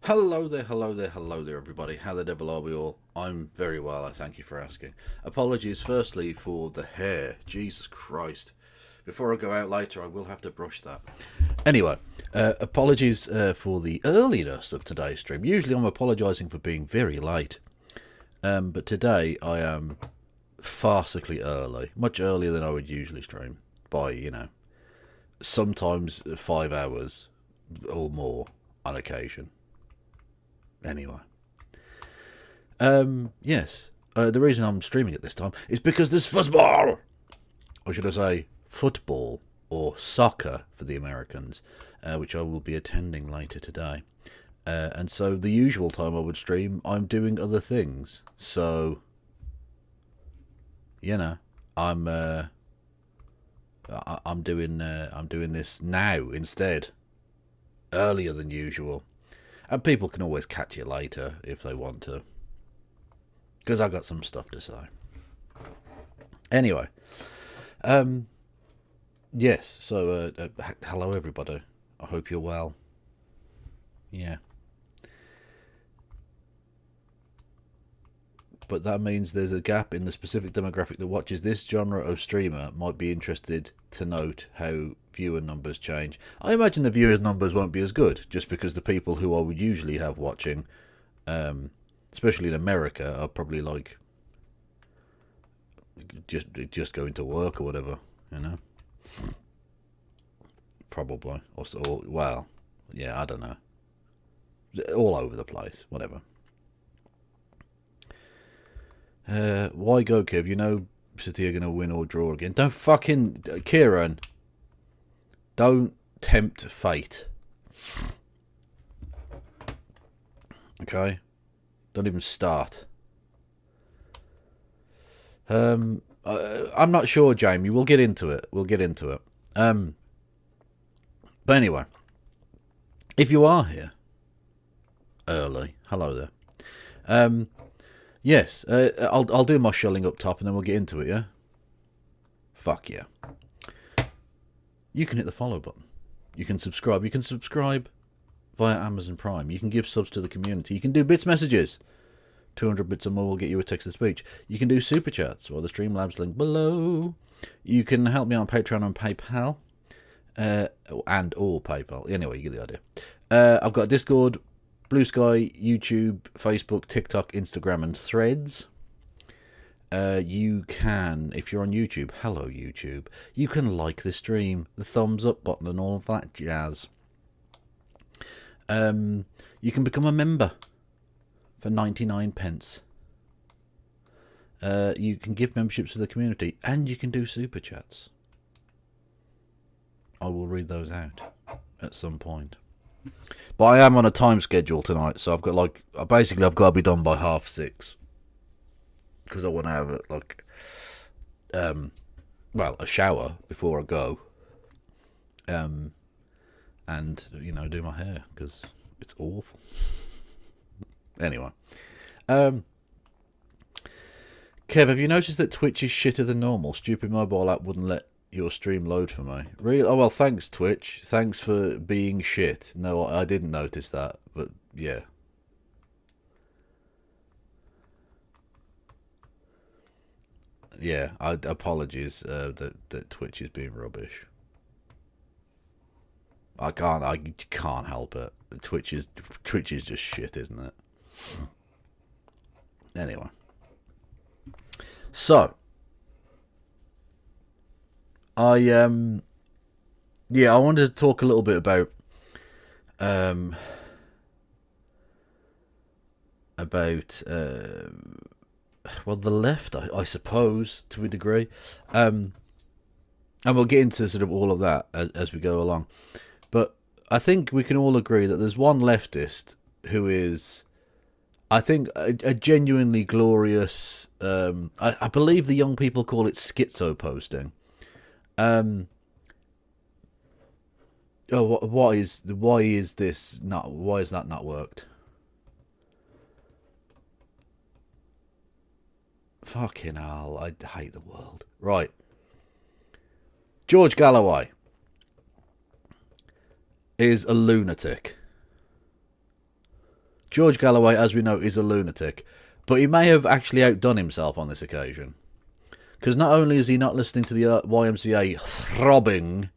Hello there, hello there, hello there, everybody. How the devil are we all? I'm very well, I thank you for asking. Apologies, firstly, for the hair. Jesus Christ. Before I go out later, I will have to brush that. Anyway, apologies for the earliness of today's stream. Usually I'm apologising for being very late. But today I am farcically early. Much earlier than I would usually stream. By, sometimes 5 hours or more on occasion. Anyway. Yes. The reason I'm streaming at this time is because there's football! Or should I say football, or soccer for the Americans, which I will be attending later today. And so the usual time I would stream, I'm doing other things. So, I'm I'm doing this now instead, earlier than usual. And people can always catch you later if they want to. Because I got some stuff to say. Anyway. Yes, so hello everybody. I hope you're well. Yeah. But that means there's a gap in the specific demographic that watches this genre of streamer might be interested to note how viewer numbers change. I imagine the viewer numbers won't be as good, just because the people who I would usually have watching, especially in America, are probably like just going to work or whatever, Probably, or well, yeah, I don't know. All over the place, whatever. Why go, Kev? You know City are going to win or draw again. Don't fucking... Kieran. Don't tempt fate. Okay? Don't even start. I'm not sure, Jamie. We'll get into it. But anyway. If you are here early, hello there. Yes, I'll do my shilling up top and then we'll get into it, yeah? Fuck yeah. You can hit the follow button. You can subscribe. You can subscribe via Amazon Prime. You can give subs to the community. You can do bits messages. 200 bits or more will get you a text-to-speech. You can do super chats or the Streamlabs link below. You can help me on Patreon and PayPal. And or PayPal. Anyway, you get the idea. I've got Discord, Blue Sky, YouTube, Facebook, TikTok, Instagram, and Threads. You can, if you're on YouTube, hello YouTube, you can like the stream, the thumbs up button, and all of that jazz. You can become a member for 99 pence. You can give memberships to the community, and you can do super chats. I will read those out at some point. But I am on a time schedule tonight, so I've got I've got to be done by 6:30. Because I want to have a shower before I go. And, do my hair, because it's awful. Anyway. Kev, have you noticed that Twitch is shitter than normal? Stupid mobile app wouldn't let your stream load for me. Really? Oh, well, thanks, Twitch. Thanks for being shit. No, I didn't notice that, but yeah. Yeah, apologies that Twitch is being rubbish. I can't help it. Twitch is just shit, isn't it? Anyway. So, I wanted to talk a little bit about the left, I suppose, to a degree, and we'll get into sort of all of that as we go along. But I think we can all agree that there's one leftist who is, I think, a genuinely glorious. I believe the young people call it schizo posting. Why is that not worked? Fucking hell, I hate the world. Right. George Galloway is a lunatic. George Galloway, as we know, is a lunatic, but he may have actually outdone himself on this occasion. Because not only is he not listening to the YMCA throbbing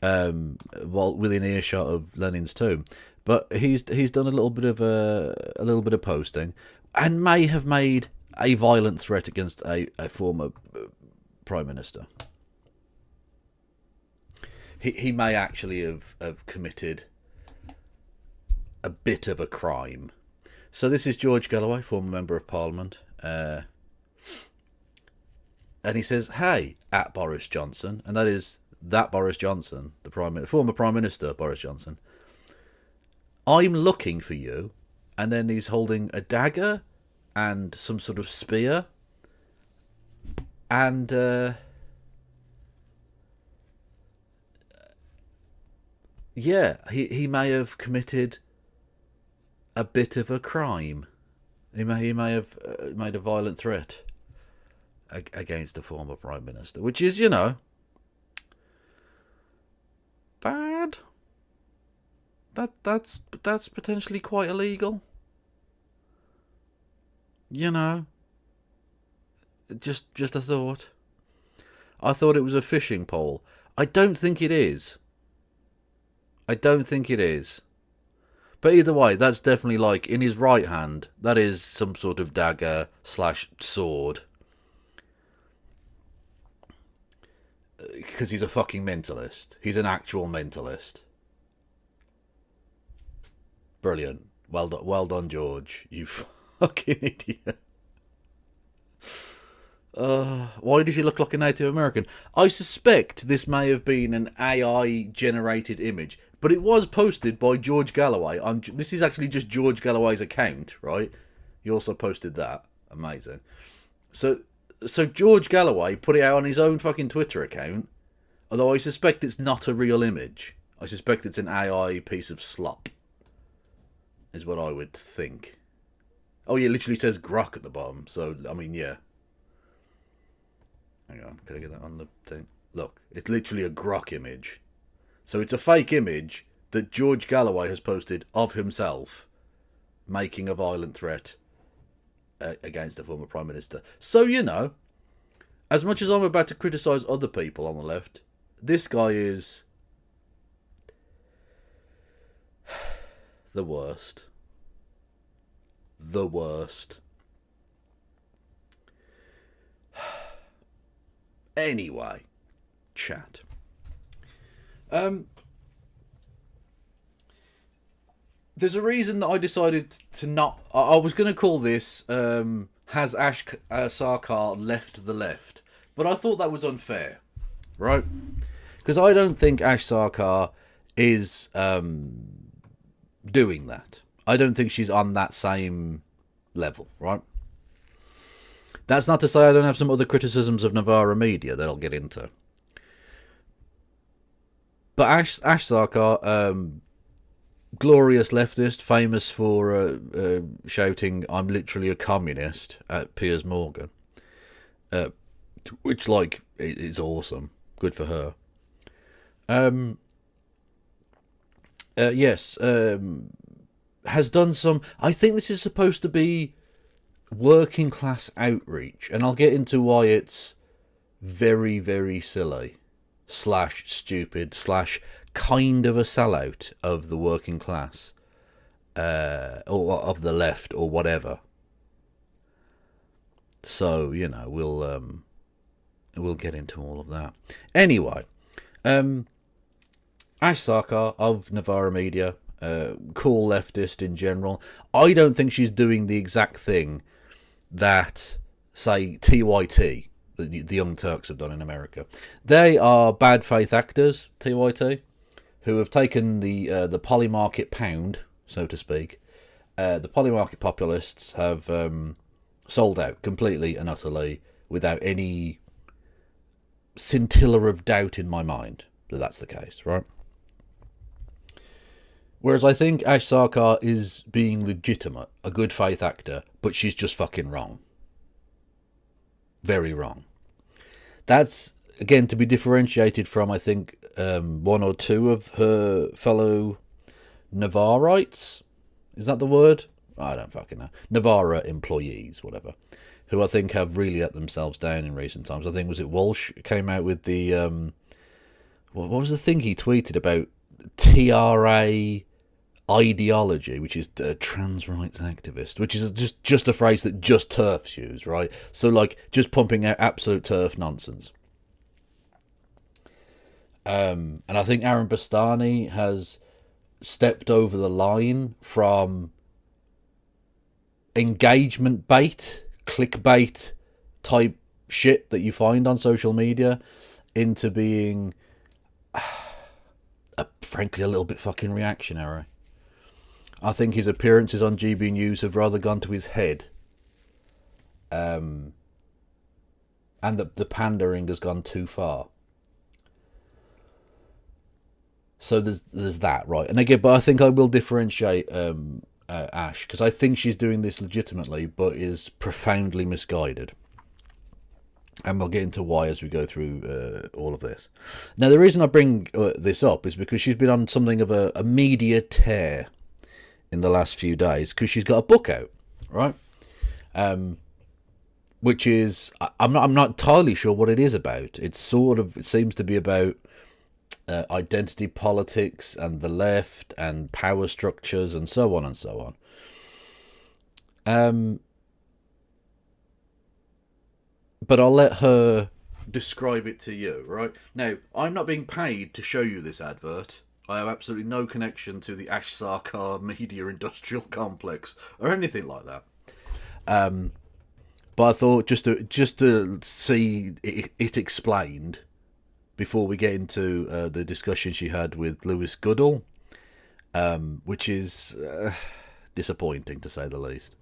while within earshot of Lenin's tomb, but he's done a little bit of posting, and may have made a violent threat against a former prime minister. He may actually have committed a bit of a crime. So this is George Galloway, former Member of Parliament, and he says, "Hey, at Boris Johnson," and that is that Boris Johnson, the former Prime Minister Boris Johnson. "I'm looking for you," and then he's holding a dagger and some sort of spear, and yeah, he may have committed a bit of a crime. He may have made a violent threat against a former prime minister, which is, bad. That's potentially quite illegal. Just a thought. I thought it was a fishing pole. I don't think it is. But either way, that's definitely like in his right hand. That is some sort of dagger / sword. Because he's a fucking mentalist. He's an actual mentalist. Brilliant. Well done, George. You fucking idiot. Why does he look like a Native American? I suspect this may have been an AI-generated image, but it was posted by George Galloway. This is actually just George Galloway's account, right? He also posted that. Amazing. So George Galloway put it out on his own fucking Twitter account, although I suspect it's not a real image. I suspect it's an AI piece of slop, is what I would think. Oh yeah, it literally says grok at the bottom, so, I mean, yeah. Hang on, can I get that on the thing? Look, it's literally a grok image. So it's a fake image that George Galloway has posted of himself making a violent threat against a former prime minister. So, as much as I'm about to criticise other people on the left, this guy is the worst. The worst. Anyway, chat. There's a reason that I decided to not... I was going to call this, Has Ash Sarkar Left the Left? But I thought that was unfair, right? Because I don't think Ash Sarkar is doing that. I don't think she's on that same level, right? That's not to say I don't have some other criticisms of Novara media that I'll get into. But Ash Sarkar, glorious leftist, famous for shouting, "I'm literally a communist" at Piers Morgan. Which, is awesome. Good for her. Yes. Has done some... I think this is supposed to be working class outreach, and I'll get into why it's very, very silly / stupid / kind of a sellout of the working class, or of the left, or whatever. So, we'll get into all of that. Anyway, Ash Sarkar of Novara Media, cool leftist in general. I don't think she's doing the exact thing that, say, TYT, the Young Turks, have done in America. They are bad faith actors, TYT, who have taken the polymarket pound, so to speak. The polymarket populists have sold out completely and utterly, without any scintilla of doubt in my mind that that's the case, right? Whereas I think Ash Sarkar is being legitimate, a good faith actor, but she's just fucking wrong. Very wrong. That's, again, to be differentiated from, I think, one or two of her fellow Navarites, Is that the word? I don't fucking know. Navarra employees, whatever, who I think have really let themselves down in recent times. I think, was it Walsh came out with the what was the thing he tweeted about TRA ideology, which is trans rights activist, which is just a phrase that just TERFs use, right? So like just pumping out absolute TERF nonsense. And I think Aaron Bastani has stepped over the line from engagement bait, clickbait type shit that you find on social media into being, frankly, a little bit fucking reactionary. I think his appearances on GB News have rather gone to his head. And the pandering has gone too far. So there's that, right? And again, but I think I will differentiate Ash, because I think she's doing this legitimately, but is profoundly misguided. And we'll get into why as we go through all of this. Now, the reason I bring this up is because she's been on something of a media tear in the last few days, because she's got a book out, right? Which is, I'm not entirely sure what it is about. It seems to be about identity politics and the left and power structures and so on and so on. But I'll let her describe it to you, right? Now, I'm not being paid to show you this advert. I have absolutely no connection to the Ash Sarkar media industrial complex or anything like that. But I thought just to see it explained before we get into the discussion she had with Lewis Goodall, which is disappointing to say the least.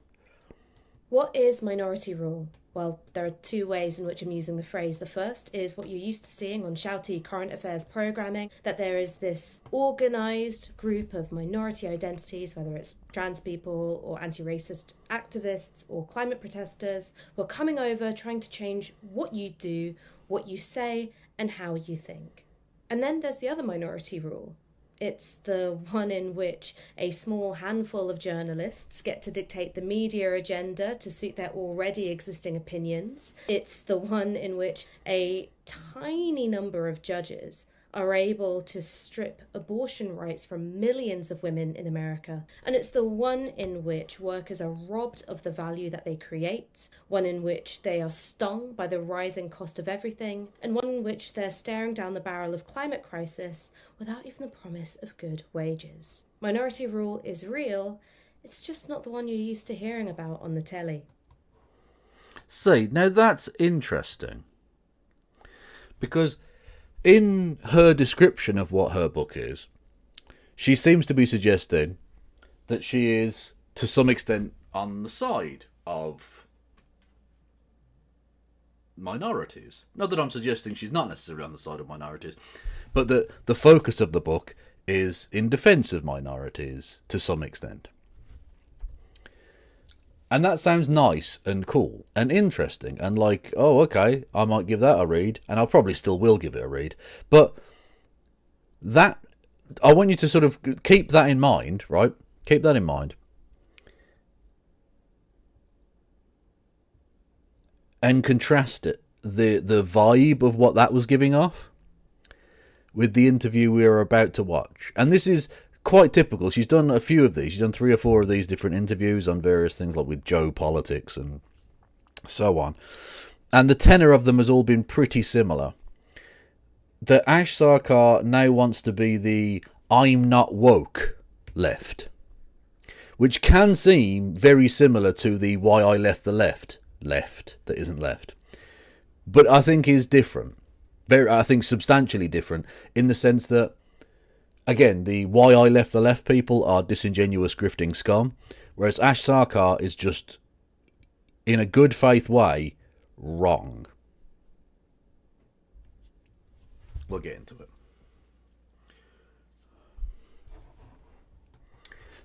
What is minority rule? Well, there are two ways in which I'm using the phrase. The first is what you're used to seeing on shouty current affairs programming, that there is this organised group of minority identities, whether it's trans people or anti-racist activists or climate protesters, who are coming over trying to change what you do, what you say, and how you think. And then there's the other minority rule. It's the one in which a small handful of journalists get to dictate the media agenda to suit their already existing opinions. It's the one in which a tiny number of judges are able to strip abortion rights from millions of women in America. And it's the one in which workers are robbed of the value that they create, one in which they are stung by the rising cost of everything, and one in which they're staring down the barrel of climate crisis without even the promise of good wages. Minority rule is real, it's just not the one you're used to hearing about on the telly. See, now that's interesting. Because in her description of what her book is, she seems to be suggesting that she is, to some extent, on the side of minorities. Not that I'm suggesting she's not necessarily on the side of minorities, but that the focus of the book is in defence of minorities to some extent. And that sounds nice and cool and interesting and like, oh, okay, I might give that a read, and I probably still will give it a read. But that, I want you to sort of keep that in mind, right? Keep that in mind. And contrast it, the vibe of what that was giving off with the interview we are about to watch. And this is quite typical. She's done a few of these. She's done 3 or 4 of these different interviews on various things, like with Joe Politics and so on. And the tenor of them has all been pretty similar. That Ash Sarkar now wants to be the I'm not woke left, which can seem very similar to the why I left the left that isn't left. But I think is different. I think substantially different in the sense that, again, the why I left the left people are disingenuous grifting scum, whereas Ash Sarkar is just, in a good faith way, wrong. We'll get into it.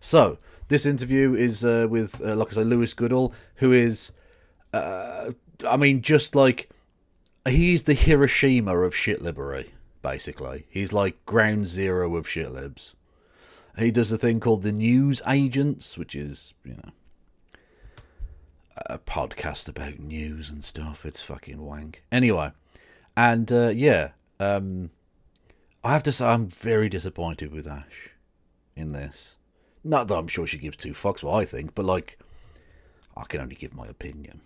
So, this interview is with, like I say, Lewis Goodall, who is, just like, he's the Hiroshima of shitlibbery, basically. He's like ground zero of shitlibs. He does a thing called the News Agents, which is, a podcast about news and stuff. It's fucking wank. Anyway, and I have to say I'm very disappointed with Ash in this. Not that I'm sure she gives two fucks what I think, but like, I can only give my opinion.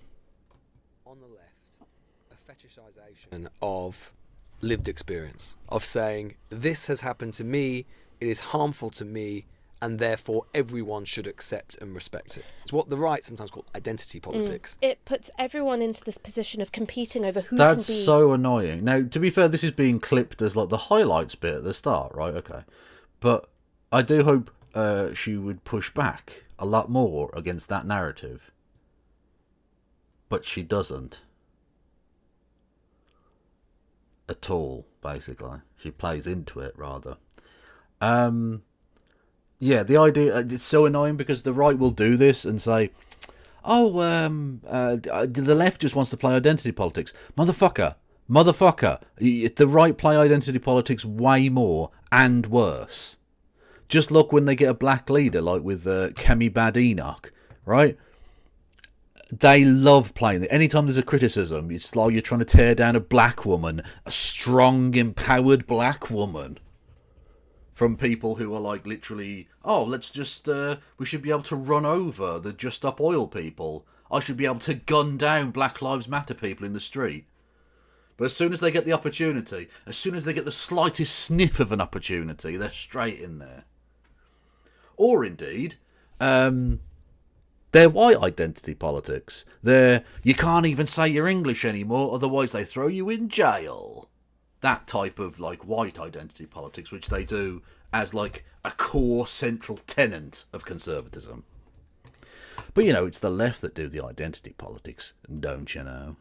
On the left, a fetishization of lived experience, of saying, this has happened to me, it is harmful to me, and therefore everyone should accept and respect it. It's what the right sometimes call identity politics. It puts everyone into this position of competing over who That's can be... so annoying. Now, to be fair, this is being clipped as like the highlights bit at the start, right? Okay. But I do hope she would push back a lot more against that narrative. But she doesn't. At all, basically. She plays into it, rather. Yeah, the idea, it's so annoying because the right will do this and say, the left just wants to play identity politics. Motherfucker, the right play identity politics way more and worse. Just look when they get a black leader, like with Kemi Bad Enoch, right? They love playing it. Anytime there's a criticism, it's like you're trying to tear down a black woman, a strong, empowered black woman. From people who are like literally, let's just, we should be able to run over the Just Up Oil people. I should be able to gun down Black Lives Matter people in the street. But as soon as they get the opportunity, as soon as they get the slightest sniff of an opportunity, they're straight in there. Or indeed, they're white identity politics. You can't even say you're English anymore, otherwise they throw you in jail. That type of like white identity politics, which they do as like a core central tenet of conservatism. But it's the left that do the identity politics, don't you know?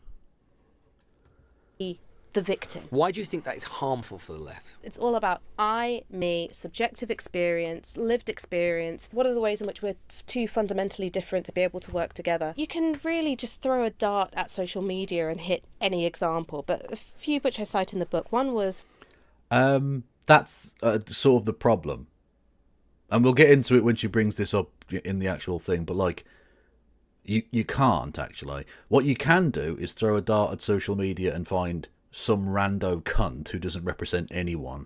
The victim. Why do you think that is harmful for the left? It's all about I, me, subjective experience, lived experience. What are the ways in which we're too fundamentally different to be able to work together? You can really just throw a dart at social media and hit any example, but a few which I cite in the book. One was... That's sort of the problem. And we'll get into it when she brings this up in the actual thing, but like, you can't actually. What you can do is throw a dart at social media and find some rando cunt who doesn't represent anyone.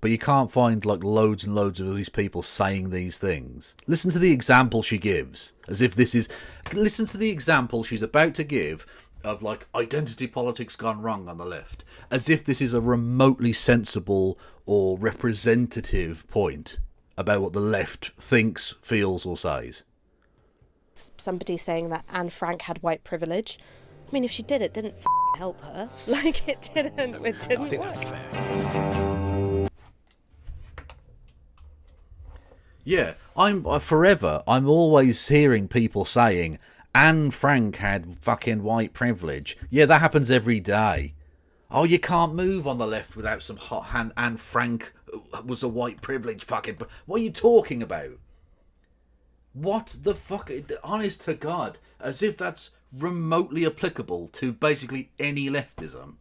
But you can't find like loads and loads of these people saying these things. Listen to the example she gives, as if this is... Listen to the example she's about to give of like identity politics gone wrong on the left, as if this is a remotely sensible or representative point about what the left thinks, feels or says. Somebody saying that Anne Frank had white privilege. I mean, if she did, it didn't help her. Like, it didn't I think work. that's fair. Yeah, I'm always hearing people saying Anne Frank had fucking white privilege. Yeah, that happens every day. Oh, you can't move on the left without some hot hand. Anne Frank was a white privilege fucking... What are you talking about? What the fuck? Honest to God, as if that's remotely applicable to basically any leftism.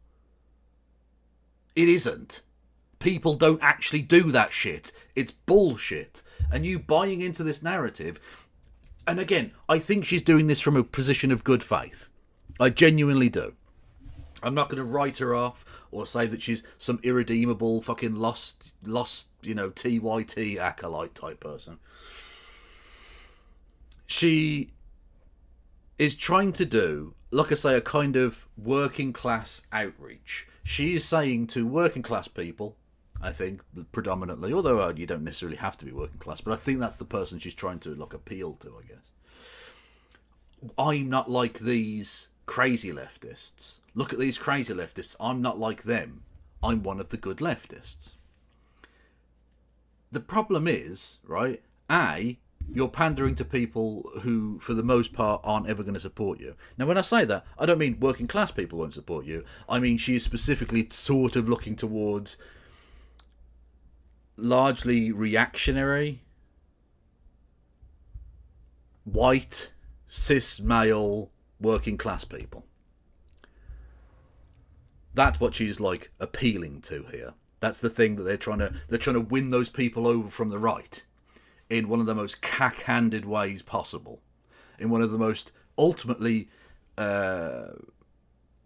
It isn't. People don't actually do that shit. It's bullshit. And you buying into this narrative... And again, I think she's doing this from a position of good faith. I genuinely do. I'm not going to write her off or say that she's some irredeemable fucking lost, TYT acolyte type person. She is trying to do, like I say, a kind of working class outreach. She is saying to working class people, I think, predominantly, although you don't necessarily have to be working class, but I think that's the person she's trying to appeal to, I guess. I'm not like these crazy leftists. Look at these crazy leftists. I'm not like them. I'm one of the good leftists. The problem is, right, you're pandering to people who, for the most part, aren't ever going to support you. Now, when I say that, I don't mean working class people won't support you. I mean she is specifically sort of looking towards largely reactionary, white, cis male, working class people. That's what she's appealing to here. That's the thing that they're trying to win those people over from the right in one of the most cack-handed ways possible, in one of the most ultimately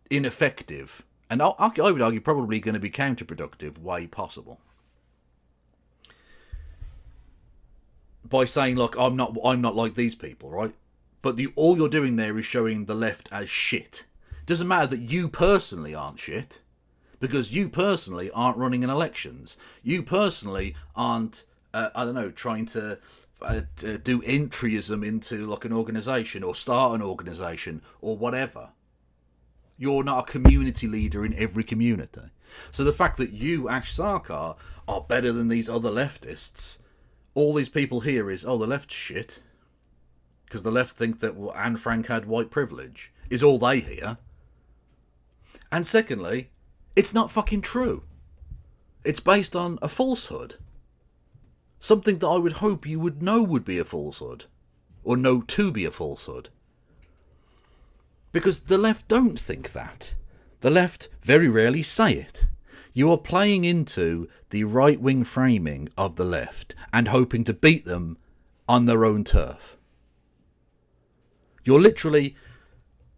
ineffective, and I would argue probably going to be counterproductive way possible. By saying, look, I'm not like these people, right? But all you're doing there is showing the left as shit. It doesn't matter that you personally aren't shit, because you personally aren't running in elections. You personally aren't, trying to do entryism into like an organisation or start an organisation or whatever. You're not a community leader in every community. So the fact that you, Ash Sarkar, are better than these other leftists, all these people here is, oh, the left's shit, because the left think that Anne Frank had white privilege, is all they hear. And secondly, it's not fucking true. It's based on a falsehood. Something that I would hope you would know would be a falsehood, or know to be a falsehood. Because the left don't think that. The left very rarely say it. You are playing into the right-wing framing of the left and hoping to beat them on their own turf. You're literally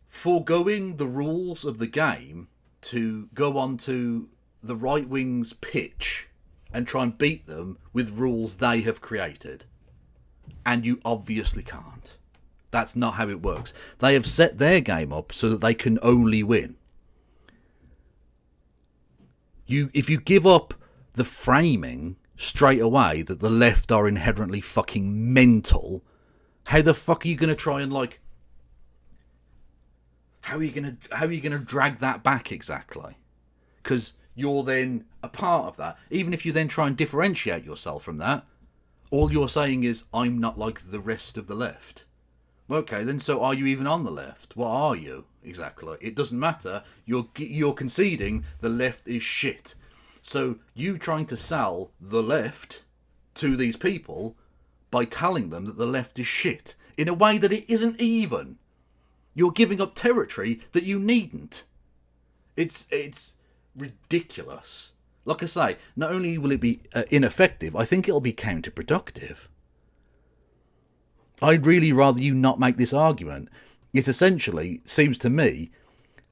foregoing the rules of the game to go onto the right-wing's pitch and try and beat them with rules they have created. And you obviously can't. That's not how it works. They have set their game up so that they can only win. If you give up the framing straight away that the left are inherently fucking mental, how the fuck are you going to try and like... How are you going to drag that back exactly? Because you're then a part of that. Even if you then try and differentiate yourself from that, all you're saying is, I'm not like the rest of the left. Okay, then so are you even on the left? What are you exactly? It doesn't matter. You're conceding the left is shit. So you trying to sell the left to these people by telling them that the left is shit in a way that it isn't even. You're giving up territory that you needn't. It's ridiculous. Like I say, not only will it be ineffective, I think it'll be counterproductive. I'd really rather you not make this argument. It essentially seems to me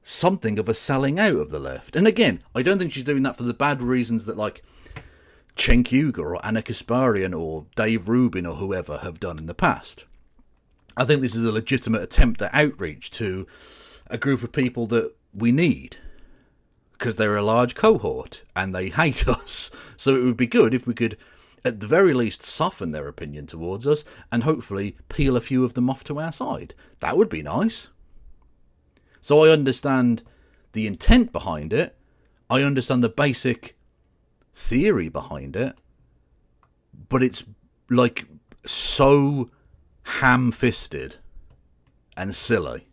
something of a selling out of the left. And again, I don't think she's doing that for the bad reasons that like Cenk Uygur or Anna Kasparian or Dave Rubin or whoever have done in the past. I think this is a legitimate attempt at outreach to a group of people that we need, because they're a large cohort and they hate us. So it would be good if we could at the very least soften their opinion towards us and hopefully peel a few of them off to our side. That would be nice. So I understand the intent behind it. I understand the basic theory behind it. But it's like so ham-fisted and silly.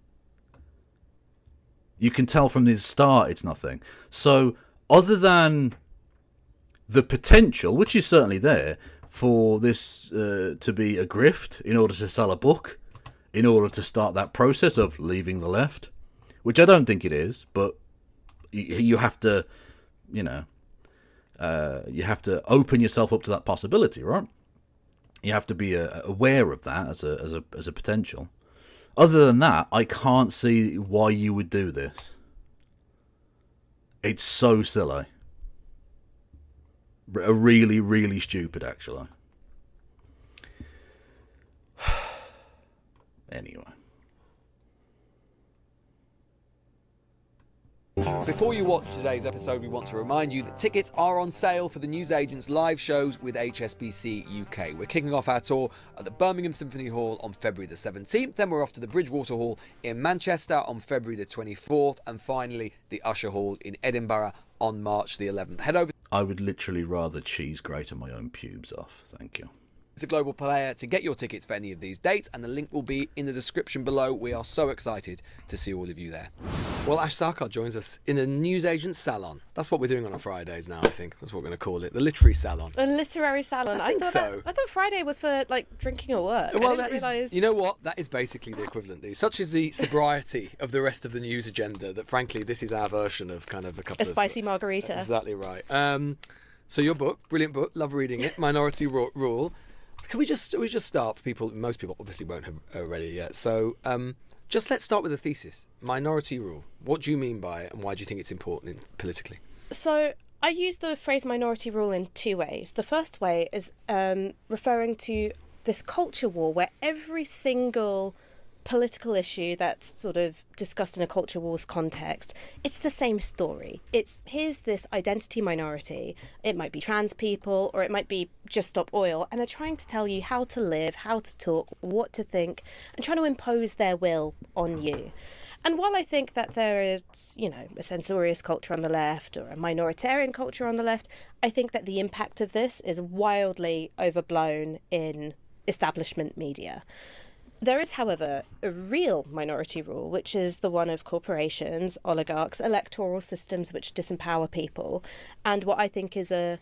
You can tell from the start it's nothing. So other than the potential, which is certainly there, for this to be a grift in order to sell a book, in order to start that process of leaving the left, which I don't think it is, but you have to, you have to open yourself up to that possibility, right? You have to be aware of that as a potential. Other than that, I can't see why you would do this. It's so silly. Really, really stupid, actually. Anyway. Before you watch today's episode, we want to remind you that tickets are on sale for the newsagent's live shows with HSBC UK. We're kicking off our tour at the Birmingham Symphony Hall on February the 17th, then we're off to the Bridgewater Hall in Manchester on February the 24th, and finally the Usher Hall in Edinburgh on March the 11th. Head over I would literally rather cheese grate my own pubes off, thank you. It's a global player to get your tickets for any of these dates, and the link will be in the description below. We are so excited to see all of you there. Well, Ash Sarkar joins us in the newsagent salon. That's what we're doing on our Fridays now, I think. That's what we're going to call it. The literary salon. A literary salon. I think so. I thought Friday was for, like, drinking or work. Well, I that didn't is, realise... you know what? That is basically the equivalent. Such is the sobriety of the rest of the news agenda that, frankly, this is our version of kind of a couple A spicy margarita. Exactly right. So your book, brilliant book, love reading it, Minority Rule. Can we just start for people? Most people obviously won't have read it yet. So just let's start with the thesis. Minority rule. What do you mean by it, and why do you think it's important politically? So I use the phrase minority rule in two ways. The first way is referring to this culture war where every single political issue that's sort of discussed in a culture wars context, it's the same story. It's here's this identity minority. It might be trans people, or it might be just stop oil, and they're trying to tell you how to live, how to talk, what to think, and trying to impose their will on you. And while I think that there is, a censorious culture on the left or a minoritarian culture on the left, I think that the impact of this is wildly overblown in establishment media. There is, however, a real minority rule, which is the one of corporations, oligarchs, electoral systems which disempower people, and what I think is a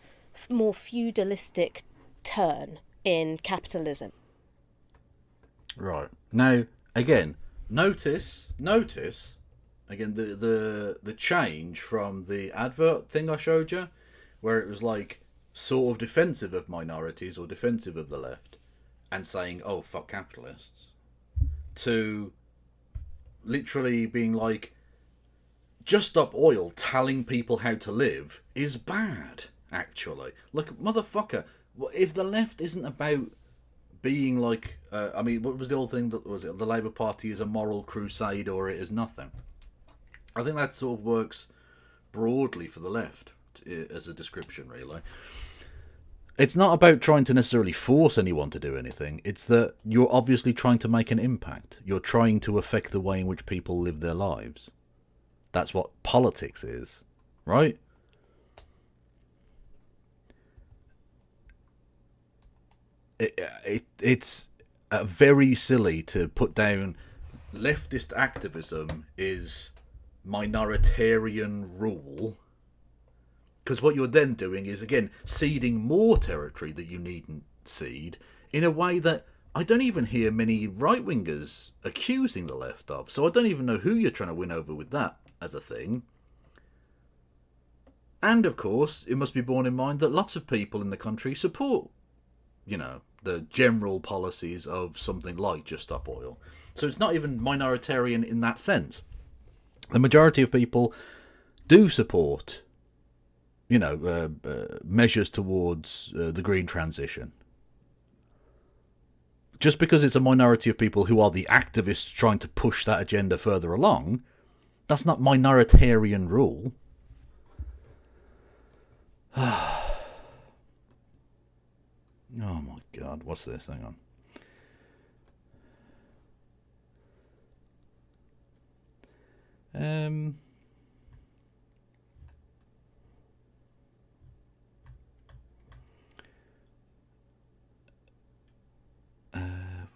more feudalistic turn in capitalism. Right. Now, again, notice, again, the change from the advert thing I showed you, where it was like sort of defensive of minorities or defensive of the left, and saying, oh, fuck capitalists, to literally being like, just stop oil telling people how to live is bad, actually. Like, motherfucker, if the left isn't about being like, what was the old thing that was it? The Labour Party is a moral crusade or it is nothing. I think that sort of works broadly for the left as a description, really. It's not about trying to necessarily force anyone to do anything. It's that you're obviously trying to make an impact. You're trying to affect the way in which people live their lives. That's what politics is, right? It's very silly to put down leftist activism is minoritarian rule, because what you're then doing is, again, ceding more territory that you needn't cede in a way that I don't even hear many right-wingers accusing the left of. So I don't even know who you're trying to win over with that as a thing. And, of course, it must be borne in mind that lots of people in the country support, the general policies of something like Just Stop Oil. So it's not even minoritarian in that sense. The majority of people do support measures towards the green transition. Just because it's a minority of people who are the activists trying to push that agenda further along, that's not minoritarian rule. Oh my God, what's this? Hang on.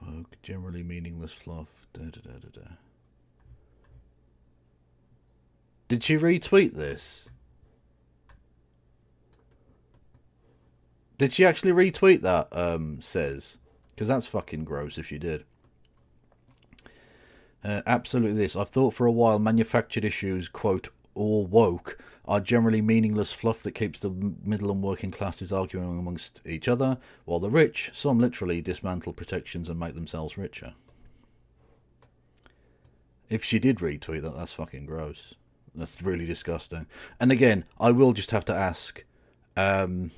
Woke, generally meaningless fluff. Did she retweet this? Did she actually retweet that, says? Because that's fucking gross if she did. Absolutely this. I've thought for a while manufactured issues, quote, or woke, are generally meaningless fluff that keeps the middle and working classes arguing amongst each other, while the rich, some literally dismantle protections and make themselves richer. If she did retweet that, that's fucking gross. That's really disgusting. And again, I will just have to ask, can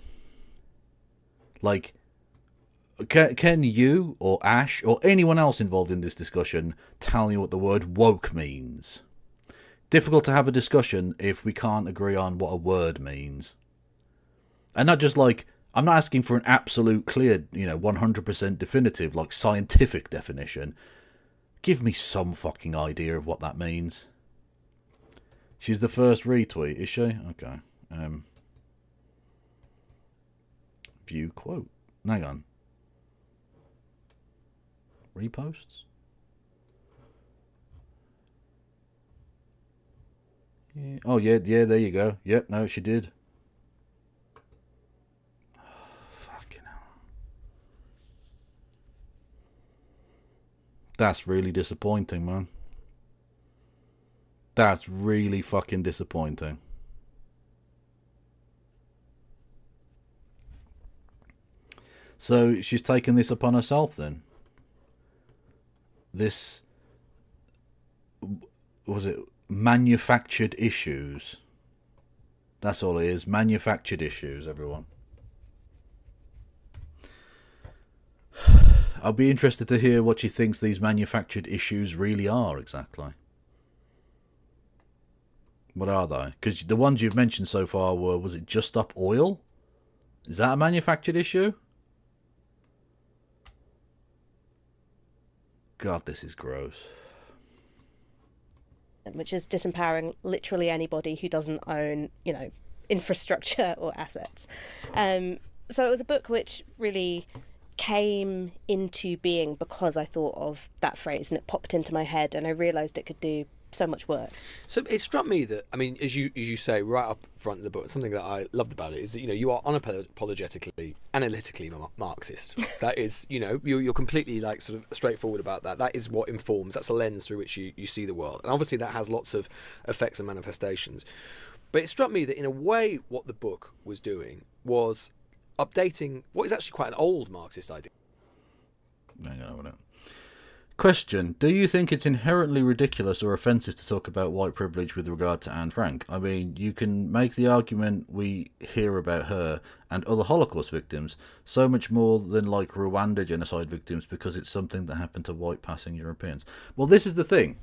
you or Ash or anyone else involved in this discussion tell me what the word woke means? Difficult to have a discussion if we can't agree on what a word means. And not just like, I'm not asking for an absolute clear, 100% definitive, like scientific definition. Give me some fucking idea of what that means. She's the first retweet, is she? Okay. View quote. Hang on. Reposts? Yeah. Oh, yeah, there you go. Yep, no, she did. Oh, fucking hell. That's really disappointing, man. That's really fucking disappointing. So she's taken this upon herself then? This... Was it manufactured issues? That's all it is. Manufactured issues, everyone. I'll be interested to hear what she thinks these manufactured issues really are exactly. What are they? Because the ones you've mentioned so far were, was it just up oil? Is that a manufactured issue? God, this is gross. Which is disempowering literally anybody who doesn't own, infrastructure or assets. So it was a book which really came into being because I thought of that phrase, and it popped into my head, and I realised it could do so much work. So it struck me that, I mean, as you say right up front of the book, something that I loved about it is that, you are unapologetically, analytically Marxist. That is, you're completely like sort of straightforward about that. That is what informs, that's a lens through which you see the world. And obviously that has lots of effects and manifestations. But it struck me that in a way what the book was doing was updating what is actually quite an old Marxist idea. Hang on a minute. Question: do you think it's inherently ridiculous or offensive to talk about white privilege with regard to Anne Frank? I mean, you can make the argument we hear about her and other Holocaust victims so much more than like Rwanda genocide victims because it's something that happened to white passing Europeans. Well, this is the thing.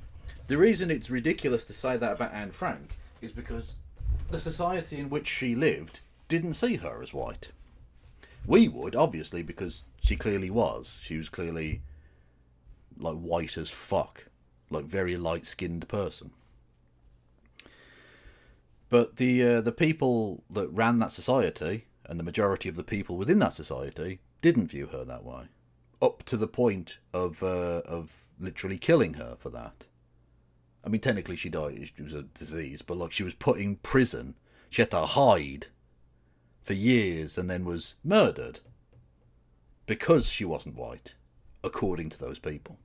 The reason it's ridiculous to say that about Anne Frank is because the society in which she lived didn't see her as white. We would, obviously, because she clearly was. She was clearly like white as fuck, like very light-skinned person. But the people that ran that society, and the majority of the people within that society, didn't view her that way, up to the point of literally killing her for that. I mean, technically she died; it was a disease, but like she was put in prison. She had to hide for years, and then was murdered because she wasn't white, according to those people.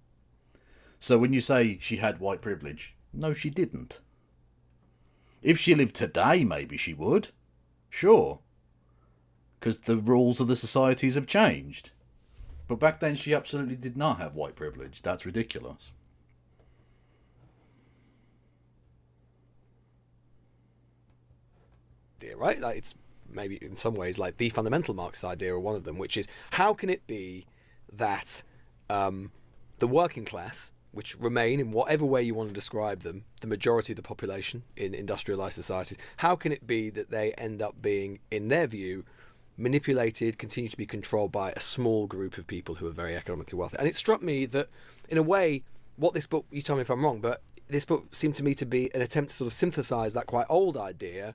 So when you say she had white privilege, no, she didn't. If she lived today, maybe she would. Sure. Because the rules of the societies have changed. But back then she absolutely did not have white privilege. That's ridiculous. Yeah, right? Like it's maybe in some ways like the fundamental Marxist idea, or one of them, which is how can it be that the working class, which remain in whatever way you want to describe them, the majority of the population in industrialized societies, how can it be that they end up being, in their view, manipulated, continue to be controlled by a small group of people who are very economically wealthy? And it struck me that, in a way, what this book, you tell me if I'm wrong, but this book seemed to me to be an attempt to sort of synthesize that quite old idea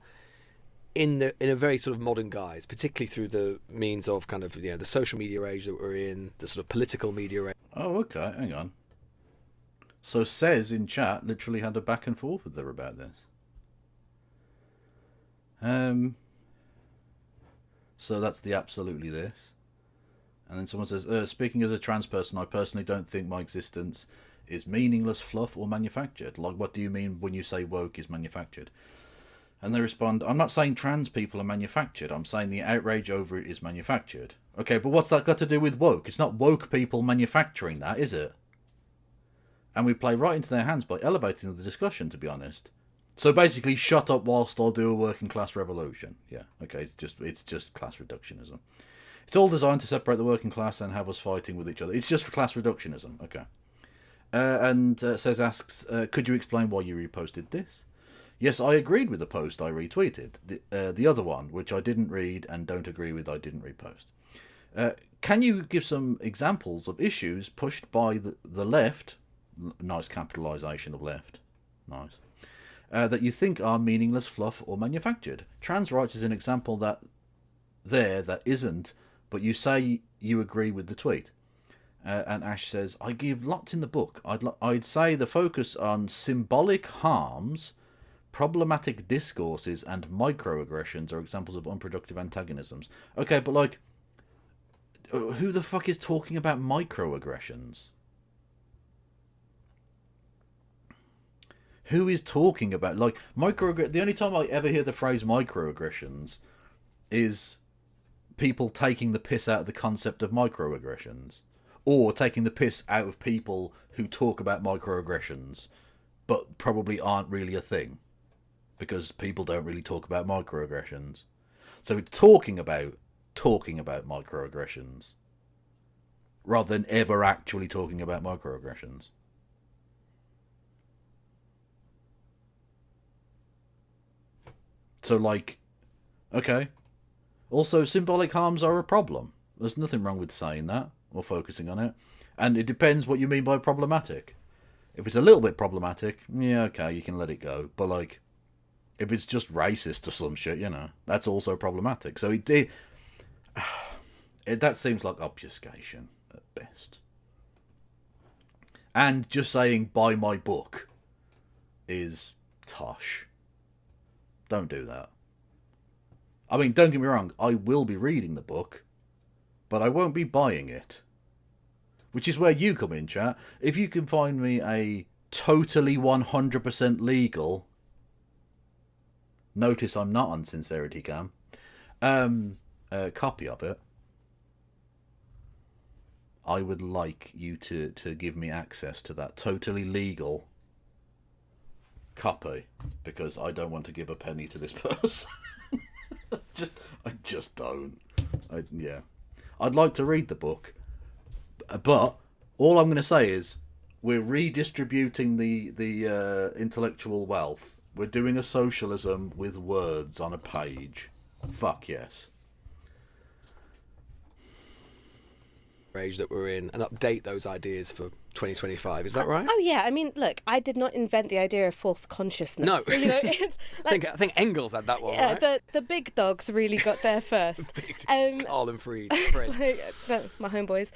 in a very sort of modern guise, particularly through the means of kind of, the social media age that we're in, the sort of political media age. Oh, okay, hang on. So Says in chat literally had a back and forth with her about this. So that's the absolutely this. And then someone says, speaking as a trans person, I personally don't think my existence is meaningless fluff or manufactured. Like, what do you mean when you say woke is manufactured? And they respond, I'm not saying trans people are manufactured. I'm saying the outrage over it is manufactured. Okay, but what's that got to do with woke? It's not woke people manufacturing that, is it? And we play right into their hands by elevating the discussion, to be honest. So basically, shut up whilst I'll do a working class revolution. Yeah, okay, it's just class reductionism. It's all designed to separate the working class and have us fighting with each other. It's just for class reductionism. Okay. Asks, could you explain why you reposted this? Yes, I agreed with the post I retweeted. The other one, which I didn't read and don't agree with, I didn't repost. Can you give some examples of issues pushed by the left, nice capitalisation of left, nice, that you think are meaningless fluff or manufactured? Trans rights is an example that isn't, but you say you agree with the tweet. And Ash says, I give lots in the book. I'd say the focus on symbolic harms, problematic discourses, and microaggressions are examples of unproductive antagonisms. Okay, but like, who the fuck is talking about microaggressions? Who is talking about, like, the only time I ever hear the phrase microaggressions is people taking the piss out of the concept of microaggressions, or taking the piss out of people who talk about microaggressions but probably aren't really a thing, because people don't really talk about microaggressions. So it's talking about microaggressions rather than ever actually talking about microaggressions. So, like, okay. Also, symbolic harms are a problem. There's nothing wrong with saying that or focusing on it. And it depends what you mean by problematic. If it's a little bit problematic, yeah, okay, you can let it go. But, like, if it's just racist or some shit, you know, that's also problematic. So that seems like obfuscation at best. And just saying, buy my book is tosh. Don't do that. I mean, don't get me wrong, I will be reading the book, but I won't be buying it. Which is where you come in, chat. If you can find me a totally 100% legal, notice I'm not on Sincerity Cam, copy of it, I would like you to give me access to that totally legal copy, because I don't want to give a penny to this person. I just don't. I'd like to read the book, but all I'm going to say is we're redistributing the intellectual wealth. We're doing a socialism with words on a page. Fuck yes. Age that we're in, and update those ideas for 2025. Is that right? Oh yeah, I mean, look, I did not invent the idea of false consciousness. No, you know, it's like, I think Engels had that one. Yeah, right? the big dogs really got there first. Carl and Fred. My homeboys.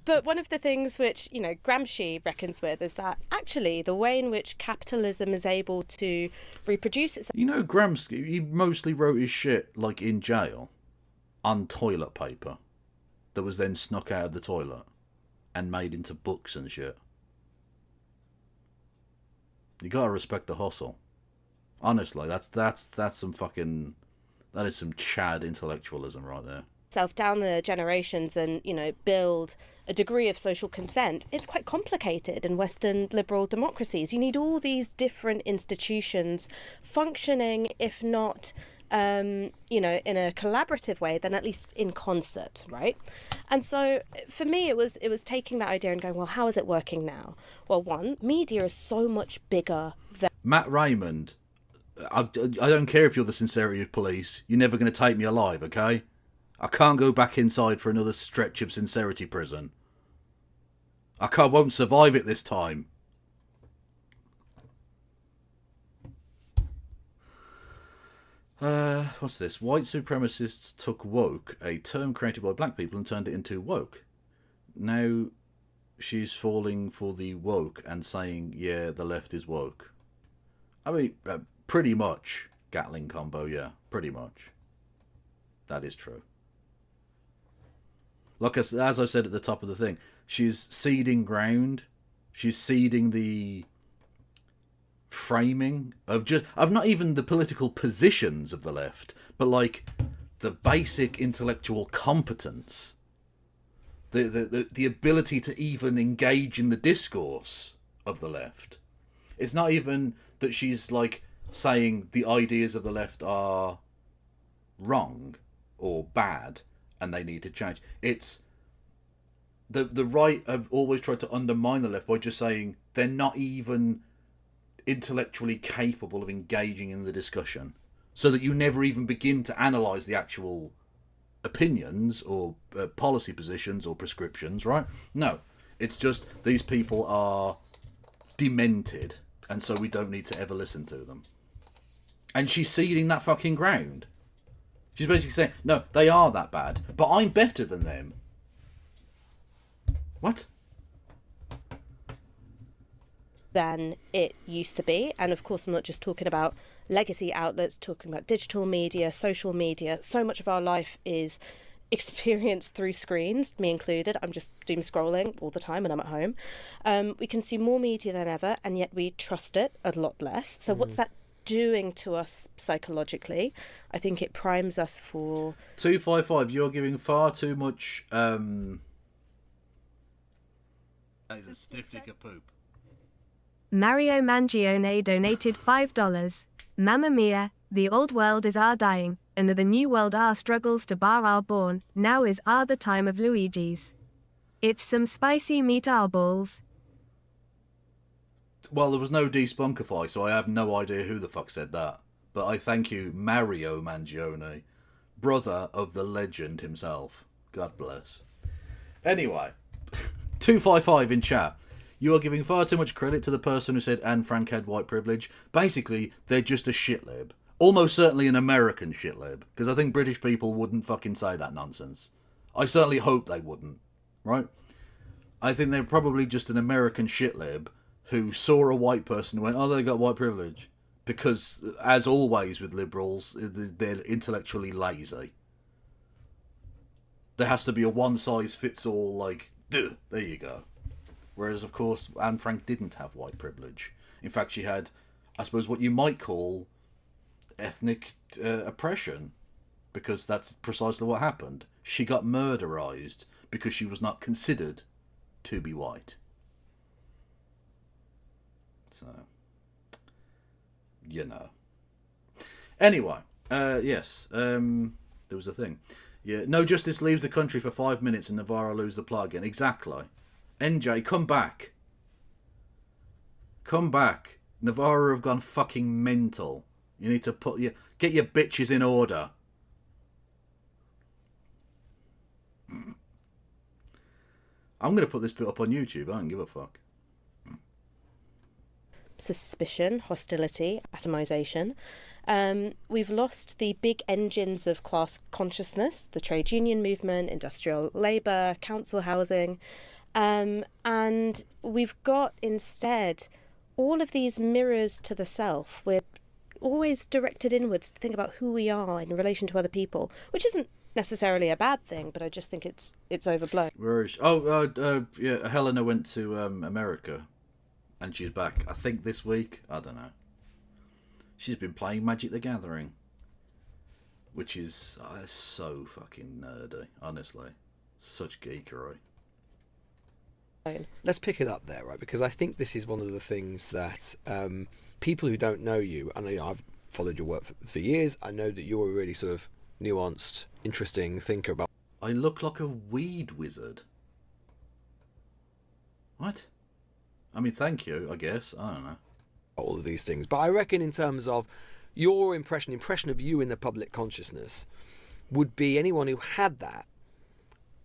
But one of the things which, you know, Gramsci reckons with is that actually the way in which capitalism is able to reproduce itself. You know, Gramsci, he mostly wrote his shit like in jail on toilet paper that was then snuck out of the toilet and made into books and shit. You gotta respect the hustle. Honestly, that's some fucking, that is some Chad intellectualism right there. Down the generations and, you know, build a degree of social consent. It's quite complicated in Western liberal democracies. You need all these different institutions functioning, if not you know, in a collaborative way, then at least in concert, right? And so for me, it was taking that idea and going, well, how is it working now? Well, one, media is so much bigger than... Matt Raymond, I don't care if you're the Sincerity Police, you're never going to take me alive, okay? I can't go back inside for another stretch of Sincerity prison. I won't survive it this time. What's this? White supremacists took woke, a term created by black people, and turned it into woke. Now she's falling for the woke and saying, yeah, the left is woke. I mean, pretty much, Gatling combo, yeah, pretty much. That is true. Like, as I said at the top of the thing, she's seeding ground. She's seeding the framing of not even the political positions of the left, but like the basic intellectual competence, the ability to even engage in the discourse of the left. It's not even that she's like saying the ideas of the left are wrong or bad and they need to change. It's the right have always tried to undermine the left by just saying they're not even intellectually capable of engaging in the discussion, so that you never even begin to analyse the actual opinions or policy positions or prescriptions, right? No, it's just these people are demented, and so we don't need to ever listen to them. And she's seeding that fucking ground. She's basically saying, no, they are that bad, but I'm better than them. What? Than it used to be. And of course, I'm not just talking about legacy outlets, talking about digital media, social media. So much of our life is experienced through screens, me included. I'm just doom scrolling all the time when I'm at home. We consume more media than ever, and yet we trust it a lot less. So what's that doing to us psychologically? I think it primes us for... 255, you're giving far too much... That is a stiff dick of poop. Mario Mangione donated $5. Mamma mia, the old world is our dying, and the new world our struggles to bar our born. Now is our the time of Luigi's. It's some spicy meat our balls. Well, there was no despunkify, so I have no idea who the fuck said that. But I thank you, Mario Mangione, brother of the legend himself. God bless. Anyway, 255 in chat. You are giving far too much credit to the person who said Anne Frank had white privilege. Basically, they're just a shitlib. Almost certainly an American shitlib. Because I think British people wouldn't fucking say that nonsense. I certainly hope they wouldn't. Right? I think they're probably just an American shitlib who saw a white person and went, oh, they got white privilege. Because, as always with liberals, they're intellectually lazy. There has to be a one-size-fits-all, like, duh, there you go. Whereas, of course, Anne Frank didn't have white privilege. In fact, she had, I suppose, what you might call ethnic oppression. Because that's precisely what happened. She got murderized because she was not considered to be white. So, you know. Anyway, yes, there was a thing. Yeah, no justice leaves the country for 5 minutes and Navarro lose the plot again. Exactly. NJ, come back. Come back. Navarro have gone fucking mental. You need to get your bitches in order. I'm going to put this bit up on YouTube. I don't give a fuck. Suspicion, hostility, atomization. We've lost the big engines of class consciousness, the trade union movement, industrial labour, council housing. And we've got instead all of these mirrors to the self. We're always directed inwards to think about who we are in relation to other people, which isn't necessarily a bad thing, but I just think it's overblown. Where is she? Yeah, Helena went to America, and she's back, I think, this week. I don't know. She's been playing Magic the Gathering, which is so fucking nerdy, honestly. Such geekery. Let's pick it up there, right? Because I think this is one of the things that people who don't know you, and I've followed your work for years, I know that you're a really sort of nuanced, interesting thinker about... I look like a weed wizard. What? I mean, thank you, I guess. I don't know. All of these things. But I reckon in terms of your impression of you in the public consciousness, would be anyone who had that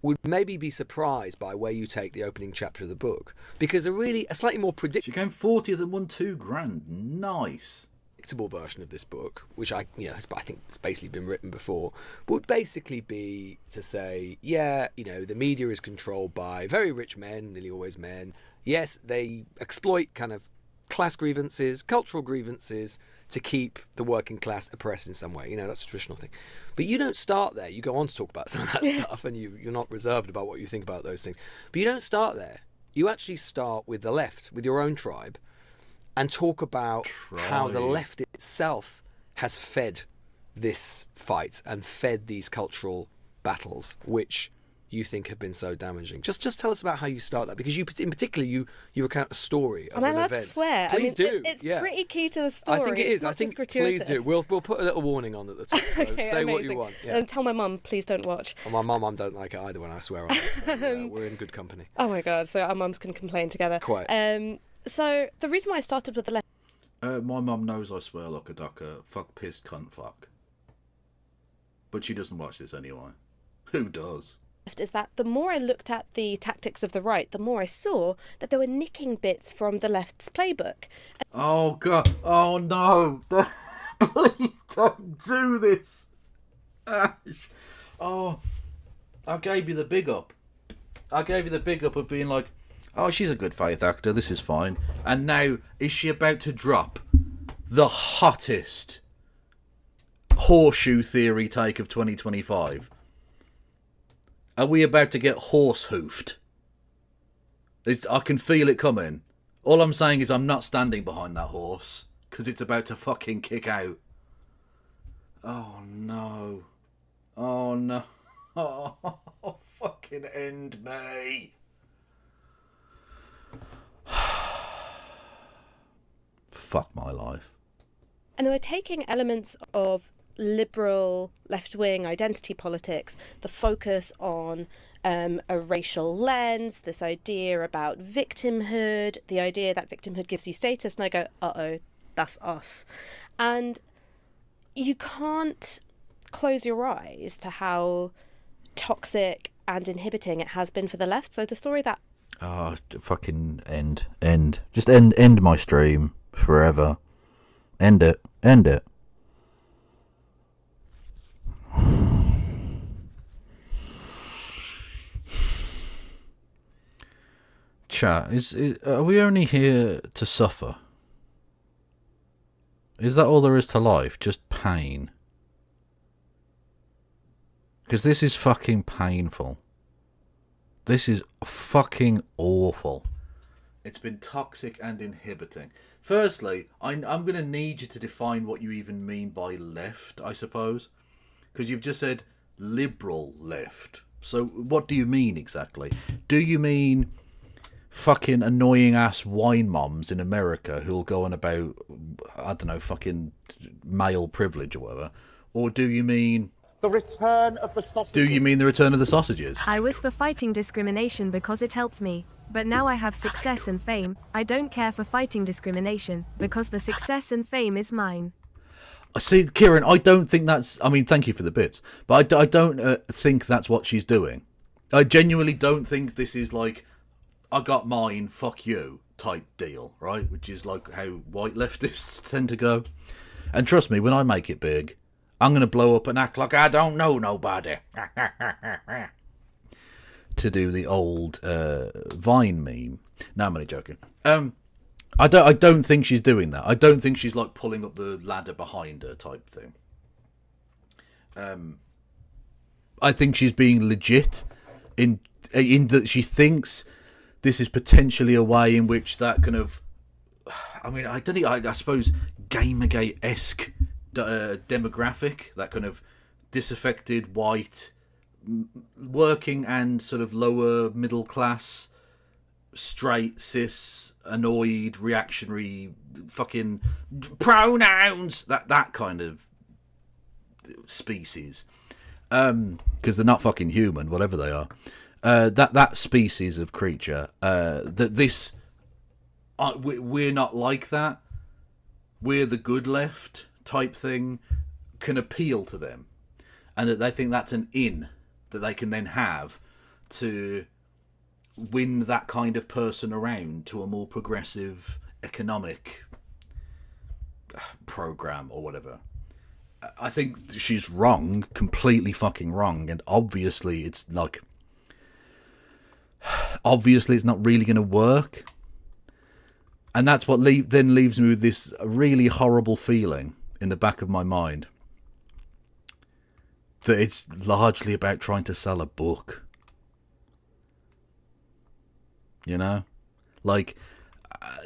would maybe be surprised by where you take the opening chapter of the book, because a slightly more She came 40th and won $2,000. Nice. predictable version of this book, which I think it's basically been written before, would basically be to say, the media is controlled by very rich men, nearly always men. Yes, they exploit kind of class grievances, cultural grievances, to keep the working class oppressed in some way. That's a traditional thing. But you don't start there. You go on to talk about some of that stuff, and you're not reserved about what you think about those things. But you don't start there. You actually start with the left, with your own tribe, and talk about how the left itself has fed this fight and fed these cultural battles, which you think have been so damaging. Just tell us about how you start that, because you recount a story of Am I an allowed event. to swear? Please do. It's pretty key to the story. I think it is. I think please do. We'll put a little warning on at the top. So Okay, say what amazing. you want. Yeah. Tell my mum, please don't watch. Well, my mum don't like it either when I swear on it. So, we're in good company. Oh my god! So our mums can complain together. Quite. So the reason why I started with the left. My mum knows I swear like a ducker. Fuck, piss, cunt, fuck. But she doesn't watch this anyway. Who does? Is that the more I looked at the tactics of the right, the more I saw that they were nicking bits from the left's playbook. Oh god! Oh no! Please don't do this, Ash. Oh, I gave you the big up. I gave you the big up of being like, oh, she's a good faith actor, this is fine. And now, is she about to drop the hottest horseshoe theory take of 2025? Are we about to get horse hoofed? I can feel it coming. All I'm saying is I'm not standing behind that horse, because it's about to fucking kick out. Oh no. Oh no. Oh, fucking end me. Fuck my life. And they were taking elements of liberal left-wing identity politics, the focus on a racial lens, this idea about victimhood, the idea that victimhood gives you status, and I go, uh-oh, that's us. And you can't close your eyes to how toxic and inhibiting it has been for the left. So the story that... Oh, fucking end. Just end my stream forever. End it. Chat, are we only here to suffer? Is that all there is to life? Just pain? Because this is fucking painful. This is fucking awful. It's been toxic and inhibiting. Firstly, I'm going to need you to define what you even mean by left, I suppose. Because you've just said liberal left. So what do you mean exactly? Do you mean fucking annoying ass wine moms in America who'll go on about, I don't know, fucking male privilege or whatever? Or do you mean... the return of the sausages. Do you mean the return of the sausages? I was for fighting discrimination because it helped me. But now I have success and fame. I don't care for fighting discrimination because the success and fame is mine. See, Kieran, I don't think that's... I mean, thank you for the bits. But I don't think that's what she's doing. I genuinely don't think this is like, I got mine, fuck you type deal, right? Which is like how white leftists tend to go. And trust me, when I make it big, I'm going to blow up and act like I don't know nobody. To do the old Vine meme. No, I'm only joking. I don't think she's doing that. I don't think she's like pulling up the ladder behind her type thing. I think she's being legit in that she thinks this is potentially a way in which that kind of, I mean, I suppose Gamergate-esque demographic, that kind of disaffected white working and sort of lower middle class straight cis annoyed reactionary fucking pronouns, that kind of species, because they're not fucking human, whatever they are, that species of creature, we're not like that, we're the good left type thing, can appeal to them, and that they think that's an in that they can then have to win that kind of person around to a more progressive economic program or whatever. I think she's wrong, completely fucking wrong, and obviously it's not really going to work. And that's what then leaves me with this really horrible feeling in the back of my mind that it's largely about trying to sell a book. You know? Like,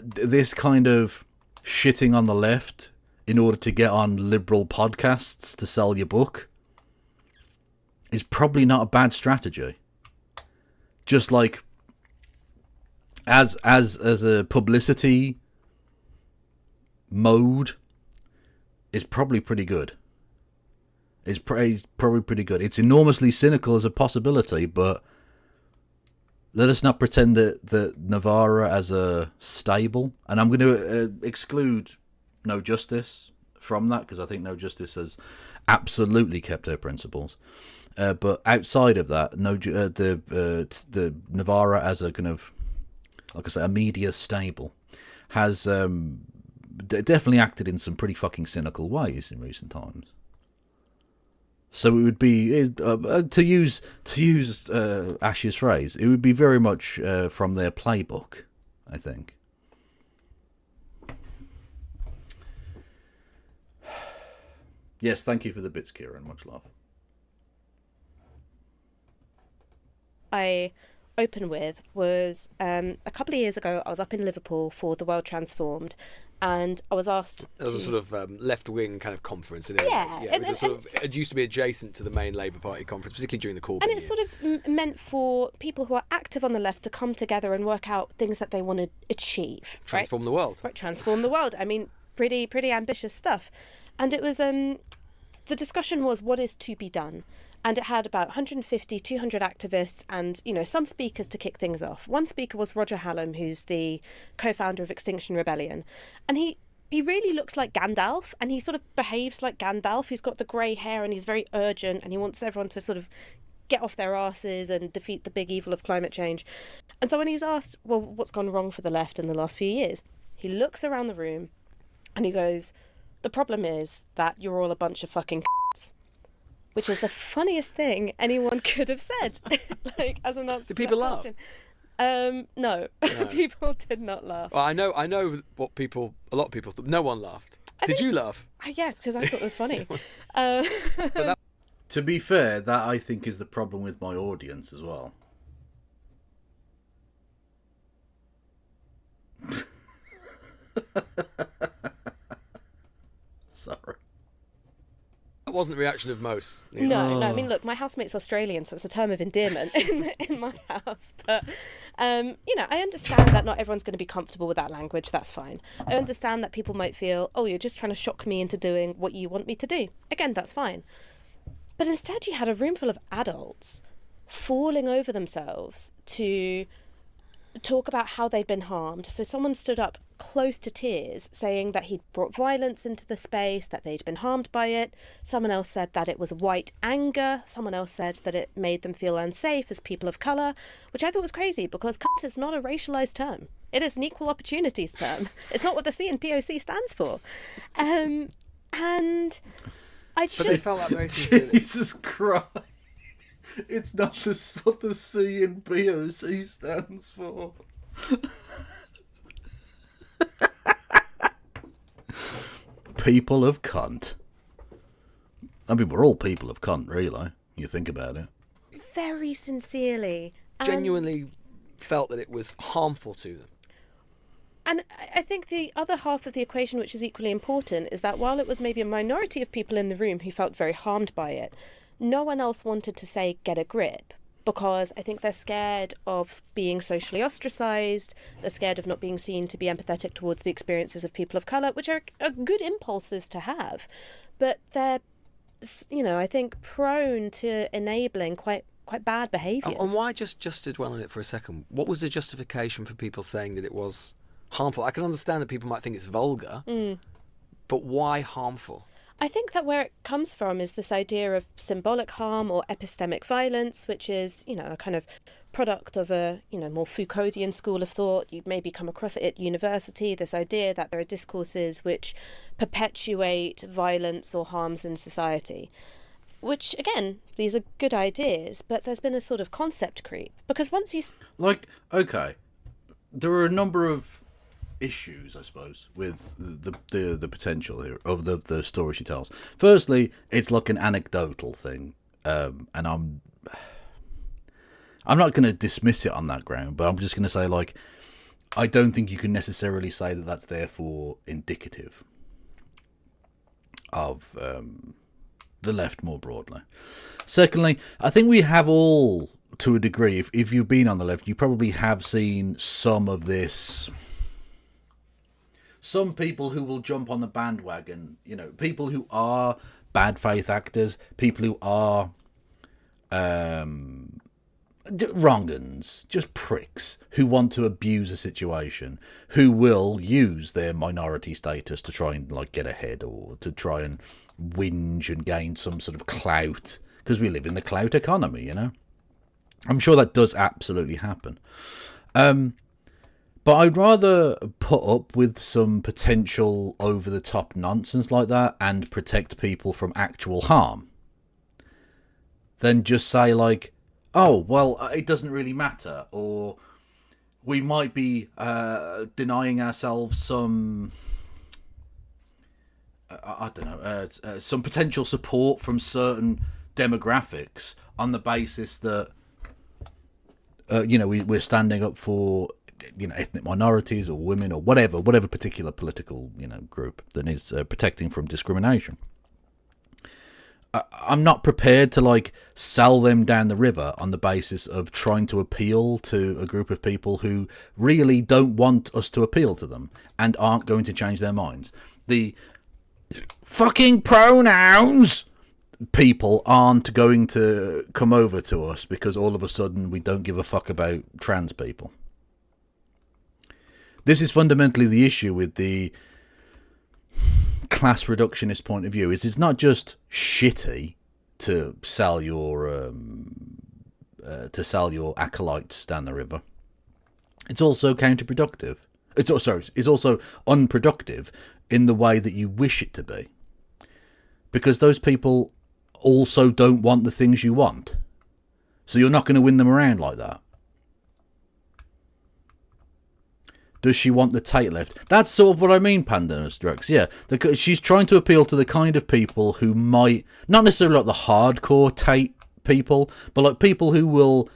this kind of shitting on the left in order to get on liberal podcasts to sell your book is probably not a bad strategy. Just like, as a publicity mode, is probably pretty good. It's probably pretty good. It's enormously cynical as a possibility, but let us not pretend that Navarra as a stable, and I'm going to exclude No Justice from that, because I think No Justice has absolutely kept her principles. But outside of that, the Navarra as a kind of, like I say, a media stable has definitely acted in some pretty fucking cynical ways in recent times. So it would be to use Ash's phrase. It would be very much from their playbook, I think. Yes, thank you for the bits, Kieran. Much love. I open with was a couple of years ago. I was up in Liverpool for The World Transformed, and I was asked. There was a sort of left-wing kind of conference, in it? Yeah, it was it used to be adjacent to the main Labour Party conference, particularly during the Corbyn and it's years. sort of meant for people who are active on the left to come together and work out things that they want to achieve. Transform the world. Right, transform the world. I mean, pretty ambitious stuff. And it was the discussion was what is to be done. And it had about 150, 200 activists and, some speakers to kick things off. One speaker was Roger Hallam, who's the co-founder of Extinction Rebellion. And he really looks like Gandalf, and he sort of behaves like Gandalf. He's got the grey hair and he's very urgent, and he wants everyone to sort of get off their arses and defeat the big evil of climate change. And so when he's asked, well, what's gone wrong for the left in the last few years, he looks around the room and he goes, the problem is that you're all a bunch of fucking c***s. Which is the funniest thing anyone could have said, like as an answer. Did people laugh? No, people did not laugh. Well, I know what a lot of people thought. No one laughed. Did you laugh? Yeah, because I thought it was funny. To be fair, that I think is the problem with my audience as well. Sorry. That wasn't the reaction of most. No. I mean, look, my housemate's Australian, so it's a term of endearment in my house. But, I understand that not everyone's going to be comfortable with that language. That's fine. I understand that people might feel, oh, you're just trying to shock me into doing what you want me to do. Again, that's fine. But instead you had a room full of adults falling over themselves to talk about how they'd been harmed. So someone stood up close to tears saying that he'd brought violence into the space, that they'd been harmed by it. Someone else said that it was white anger. Someone else said that it made them feel unsafe as people of colour, which I thought was crazy because cunt is not a racialised term. It is an equal opportunities term. It's not what the C in POC stands for. And I just... But they felt that very sincerely. Jesus Christ. It's not what the C in POC stands for. People of cunt. I mean, we're all people of cunt, really. You think about it. Very sincerely. Genuinely felt that it was harmful to them. And I think the other half of the equation, which is equally important, is that while it was maybe a minority of people in the room who felt very harmed by it, no one else wanted to say, get a grip, because I think they're scared of being socially ostracised, they're scared of not being seen to be empathetic towards the experiences of people of colour, which are good impulses to have, but they're, I think prone to enabling quite bad behaviours. And why just to dwell on it for a second, what was the justification for people saying that it was harmful? I can understand that people might think it's vulgar, but why harmful? I think that where it comes from is this idea of symbolic harm or epistemic violence, which is, a kind of product of a, more Foucauldian school of thought. You'd maybe come across it at university, this idea that there are discourses which perpetuate violence or harms in society. Which, again, these are good ideas, but there's been a sort of concept creep. Because once you... Okay, there are a number of issues, I suppose, with the potential here of the story she tells. Firstly, it's like an anecdotal thing, and I'm not going to dismiss it on that ground, but I'm just going to say, I don't think you can necessarily say that that's therefore indicative of the left more broadly. Secondly, I think we have all, to a degree, if you've been on the left, you probably have seen some of this. Some people who will jump on the bandwagon, people who are bad faith actors, people who are wrong-uns, just pricks who want to abuse a situation, who will use their minority status to try and get ahead or to try and whinge and gain some sort of clout, because we live in the clout economy, I'm sure that does absolutely happen. But I'd rather put up with some potential over-the-top nonsense like that and protect people from actual harm than just say like, oh, well, it doesn't really matter, or we might be denying ourselves some, I don't know, some potential support from certain demographics on the basis that, we're standing up for, ethnic minorities or women or whatever particular political, group that is protecting from discrimination. I'm not prepared to like sell them down the river on the basis of trying to appeal to a group of people who really don't want us to appeal to them and aren't going to change their minds. The fucking pronouns people aren't going to come over to us because all of a sudden we don't give a fuck about trans people. This is fundamentally the issue with the class reductionist point of view. It's not just shitty to sell your acolytes down the river. It's also counterproductive. It's also unproductive in the way that you wish it to be, because those people also don't want the things you want, so you're not going to win them around like that. Does she want the Tate left? That's sort of what I mean, Pandanus Drex. Yeah, she's trying to appeal to the kind of people who might, not necessarily like the hardcore Tate people, but like people who will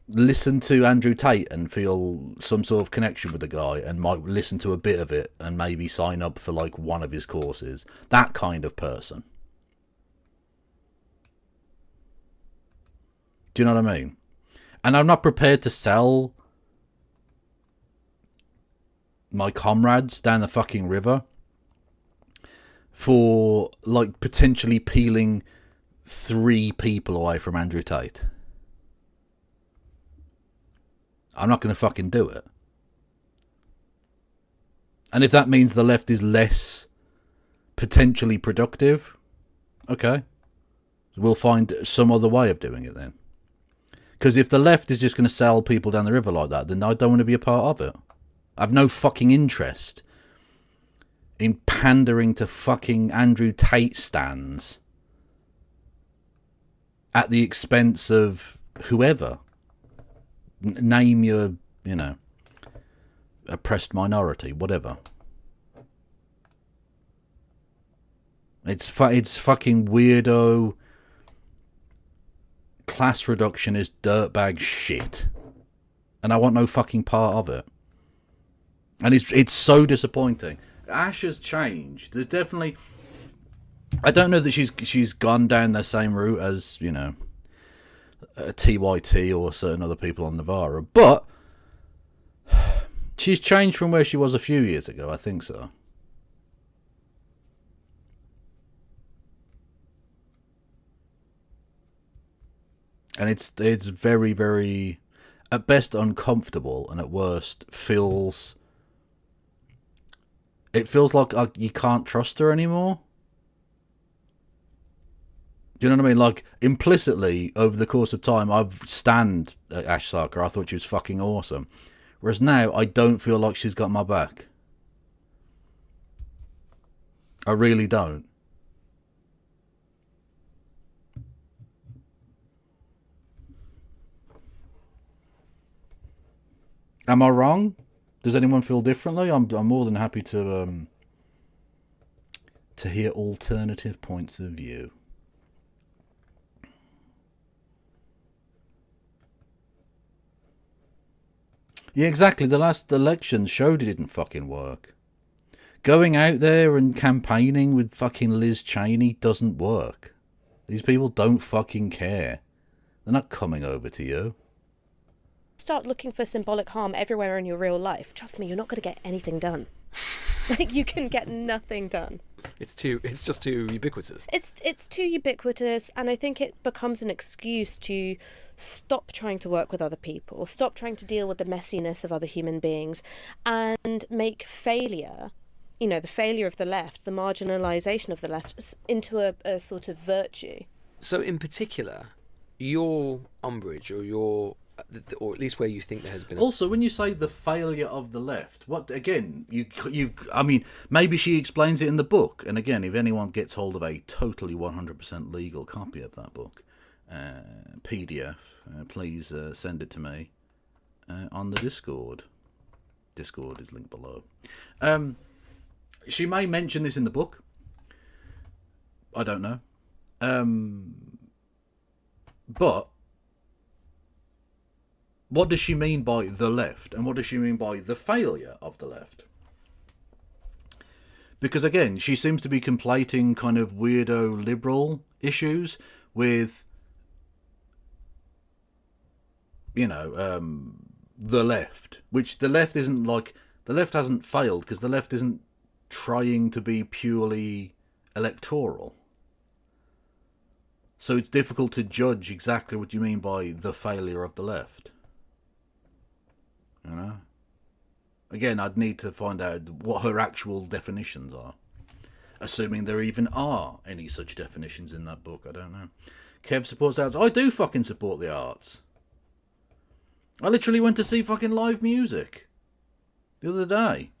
listen to Andrew Tate and feel some sort of connection with the guy and might listen to a bit of it and maybe sign up for like one of his courses. That kind of person. Do you know what I mean? And I'm not prepared to sell my comrades down the fucking river for like potentially peeling 3 people away from Andrew Tate. I'm not going to fucking do it. And if that means the left is less potentially productive, okay, we'll find some other way of doing it then. Because if the left is just going to sell people down the river like that, then I don't want to be a part of it. I've no fucking interest in pandering to fucking Andrew Tate stands at the expense of whoever. Name your, oppressed minority, whatever. It's fucking weirdo, class reductionist, dirtbag shit. And I want no fucking part of it. And it's so disappointing. Ash has changed. There's definitely, I don't know that she's gone down the same route as, TYT or certain other people on Navarra, but she's changed from where she was a few years ago. I think so. And it's very, very, at best uncomfortable, and at worst feels like you can't trust her anymore. Do you know what I mean? Like, implicitly, over the course of time, I've stanned Ash Sarkar. I thought she was fucking awesome. Whereas now, I don't feel like she's got my back. I really don't. Am I wrong? Does anyone feel differently? I'm more than happy to hear alternative points of view. Yeah, exactly. The last election showed it didn't fucking work. Going out there and campaigning with fucking Liz Cheney doesn't work. These people don't fucking care. They're not coming over to you. Start looking for symbolic harm everywhere in your real life. Trust me, you're not going to get anything done. Like, you can get nothing done. It's just too ubiquitous. It's too ubiquitous, and I think it becomes an excuse to stop trying to work with other people, stop trying to deal with the messiness of other human beings, and make failure, the failure of the left, the marginalisation of the left, into a sort of virtue. So in particular, your umbrage or at least where you think there has been also, when you say the failure of the left, what again, I mean, maybe she explains it in the book, and again, if anyone gets hold of a totally 100% legal copy of that book, PDF, please send it to me on the Discord. Discord is linked below. She may mention this in the book. I don't know. But what does she mean by the left? And what does she mean by the failure of the left? Because again, she seems to be conflating kind of weirdo liberal issues with, you know, the left. Which the left isn't like... The left hasn't failed because the left isn't trying to be purely electoral. So it's difficult to judge exactly what you mean by the failure of the left. You know? Again, I'd need to find out what her actual definitions are. Assuming there even are any such definitions in that book, I don't know. Kev supports arts. I do fucking support the arts. I literally went to see fucking live music the other day.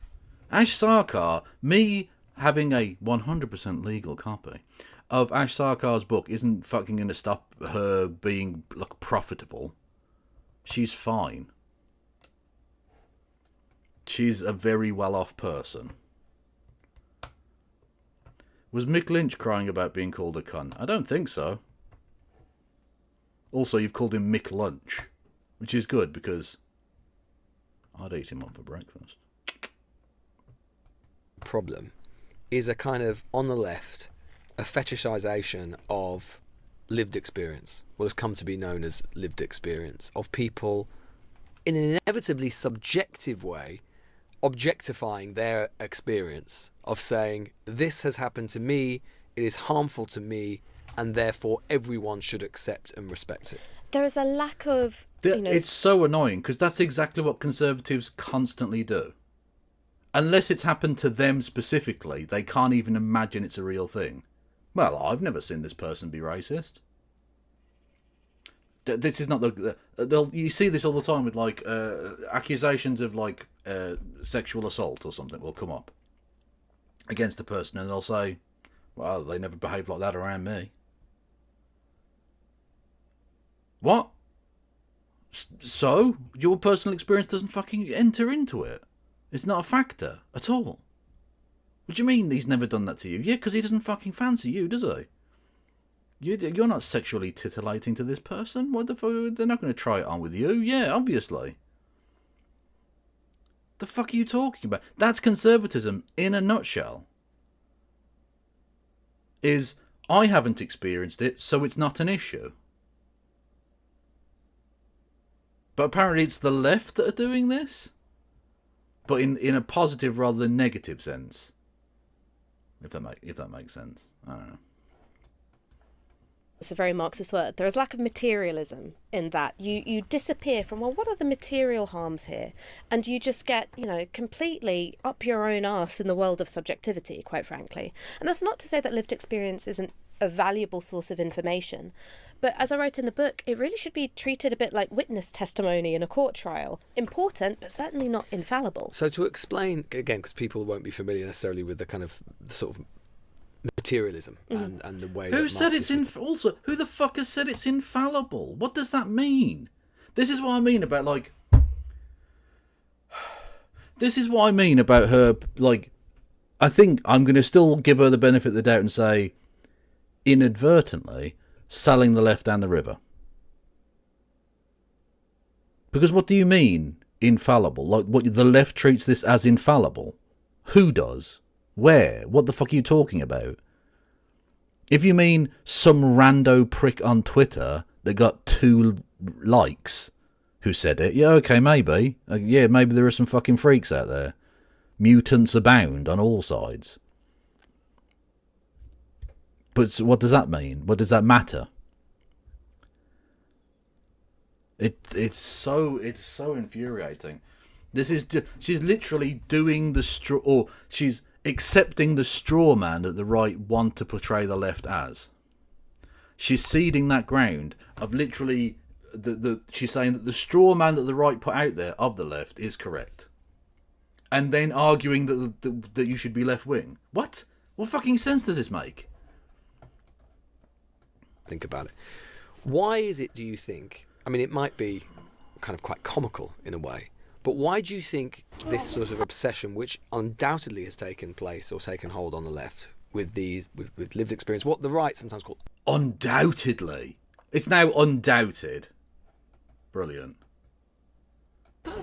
Ash Sarkar, me having a 100% legal copy of Ash Sarkar's book isn't fucking going to stop her being like profitable. She's fine. She's a very well-off person. Was Mick Lynch crying about being called a cunt? I don't think so. Also, you've called him Mick Lunch, which is good because I'd eat him up for breakfast. Problem is a kind of, on the left, a fetishization of lived experience, what has come to be known as lived experience, of people in an inevitably subjective way objectifying their experience, of saying, this has happened to me, it is harmful to me, and therefore everyone should accept and respect it. There is a lack of... It's so annoying because that's exactly what conservatives constantly do. Unless it's happened to them specifically, they can't even imagine it's a real thing. Well, I've never seen this person be racist. This is not the... you see this all the time with, like, accusations of, like, sexual assault or something will come up against a person, and they'll say, well, they never behaved like that around me. What? So? Your personal experience doesn't fucking enter into it? It's not a factor at all? What do you mean he's never done that to you? Yeah, because he doesn't fucking fancy you, does he? You're not sexually titillating to this person. What the fuck? They're not going to try it on with you. Yeah, obviously. The fuck are you talking about? That's conservatism in a nutshell. Is, I haven't experienced it, so it's not an issue. But apparently it's the left that are doing this. But in a positive rather than negative sense. If that makes sense. I don't know. It's a very Marxist word. There is lack of materialism in that. You disappear from, well, what are the material harms here? And you just get, completely up your own arse in the world of subjectivity, quite frankly. And that's not to say that lived experience isn't a valuable source of information. But as I write in the book, it really should be treated a bit like witness testimony in a court trial. Important, but certainly not infallible. So to explain, again, because people won't be familiar necessarily with the sort of materialism and the way who said it's also who the fuck has said it's infallible? What does that mean? This is what I mean about this is what I mean about her, I think I'm going to still give her the benefit of the doubt and say inadvertently selling the left down the river. Because what do you mean infallible? Like, what, the left treats this as infallible? Who does? Where? What the fuck are you talking about? If you mean some rando prick on Twitter that got 2 likes who said it, yeah, okay, maybe. Yeah, maybe there are some fucking freaks out there. Mutants abound on all sides. But what does that mean? What does that matter? It's so infuriating. She's literally doing the straw, or she's accepting the straw man that the right want to portray the left as. She's ceding that ground of literally she's saying that the straw man that the right put out there of the left is correct, and then arguing that you should be left wing. What fucking sense does this make? Think about it. Why is it, do you think, I mean, it might be kind of quite comical in a way, but why do you think this sort of obsession, which undoubtedly has taken place or taken hold on the left with lived experience, what the right sometimes call... Undoubtedly. It's now undoubted. Brilliant. Why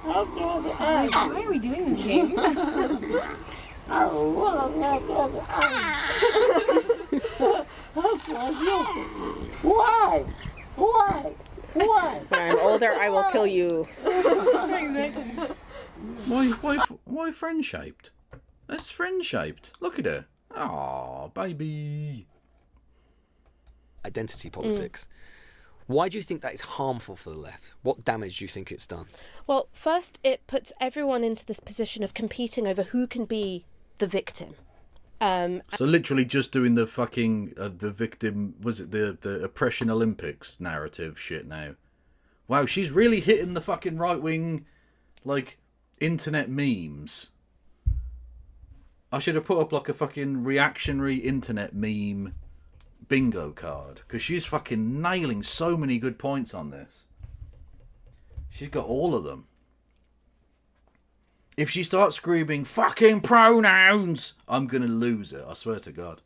are we doing this game? Why? When I'm older, I will kill you. Why friend-shaped? That's friend-shaped. Look at her. Aw, baby. Identity politics. Why do you think that is harmful for the left? What damage do you think it's done? Well, first, it puts everyone into this position of competing over who can be the victim. So literally just doing the fucking the victim, was it the oppression Olympics narrative shit now? Wow, she's really hitting the fucking right wing, like, internet memes. I should have put up like a fucking reactionary internet meme bingo card, because she's fucking nailing so many good points on this. She's got all of them. If she starts screaming fucking pronouns, I'm gonna lose it, I swear to God.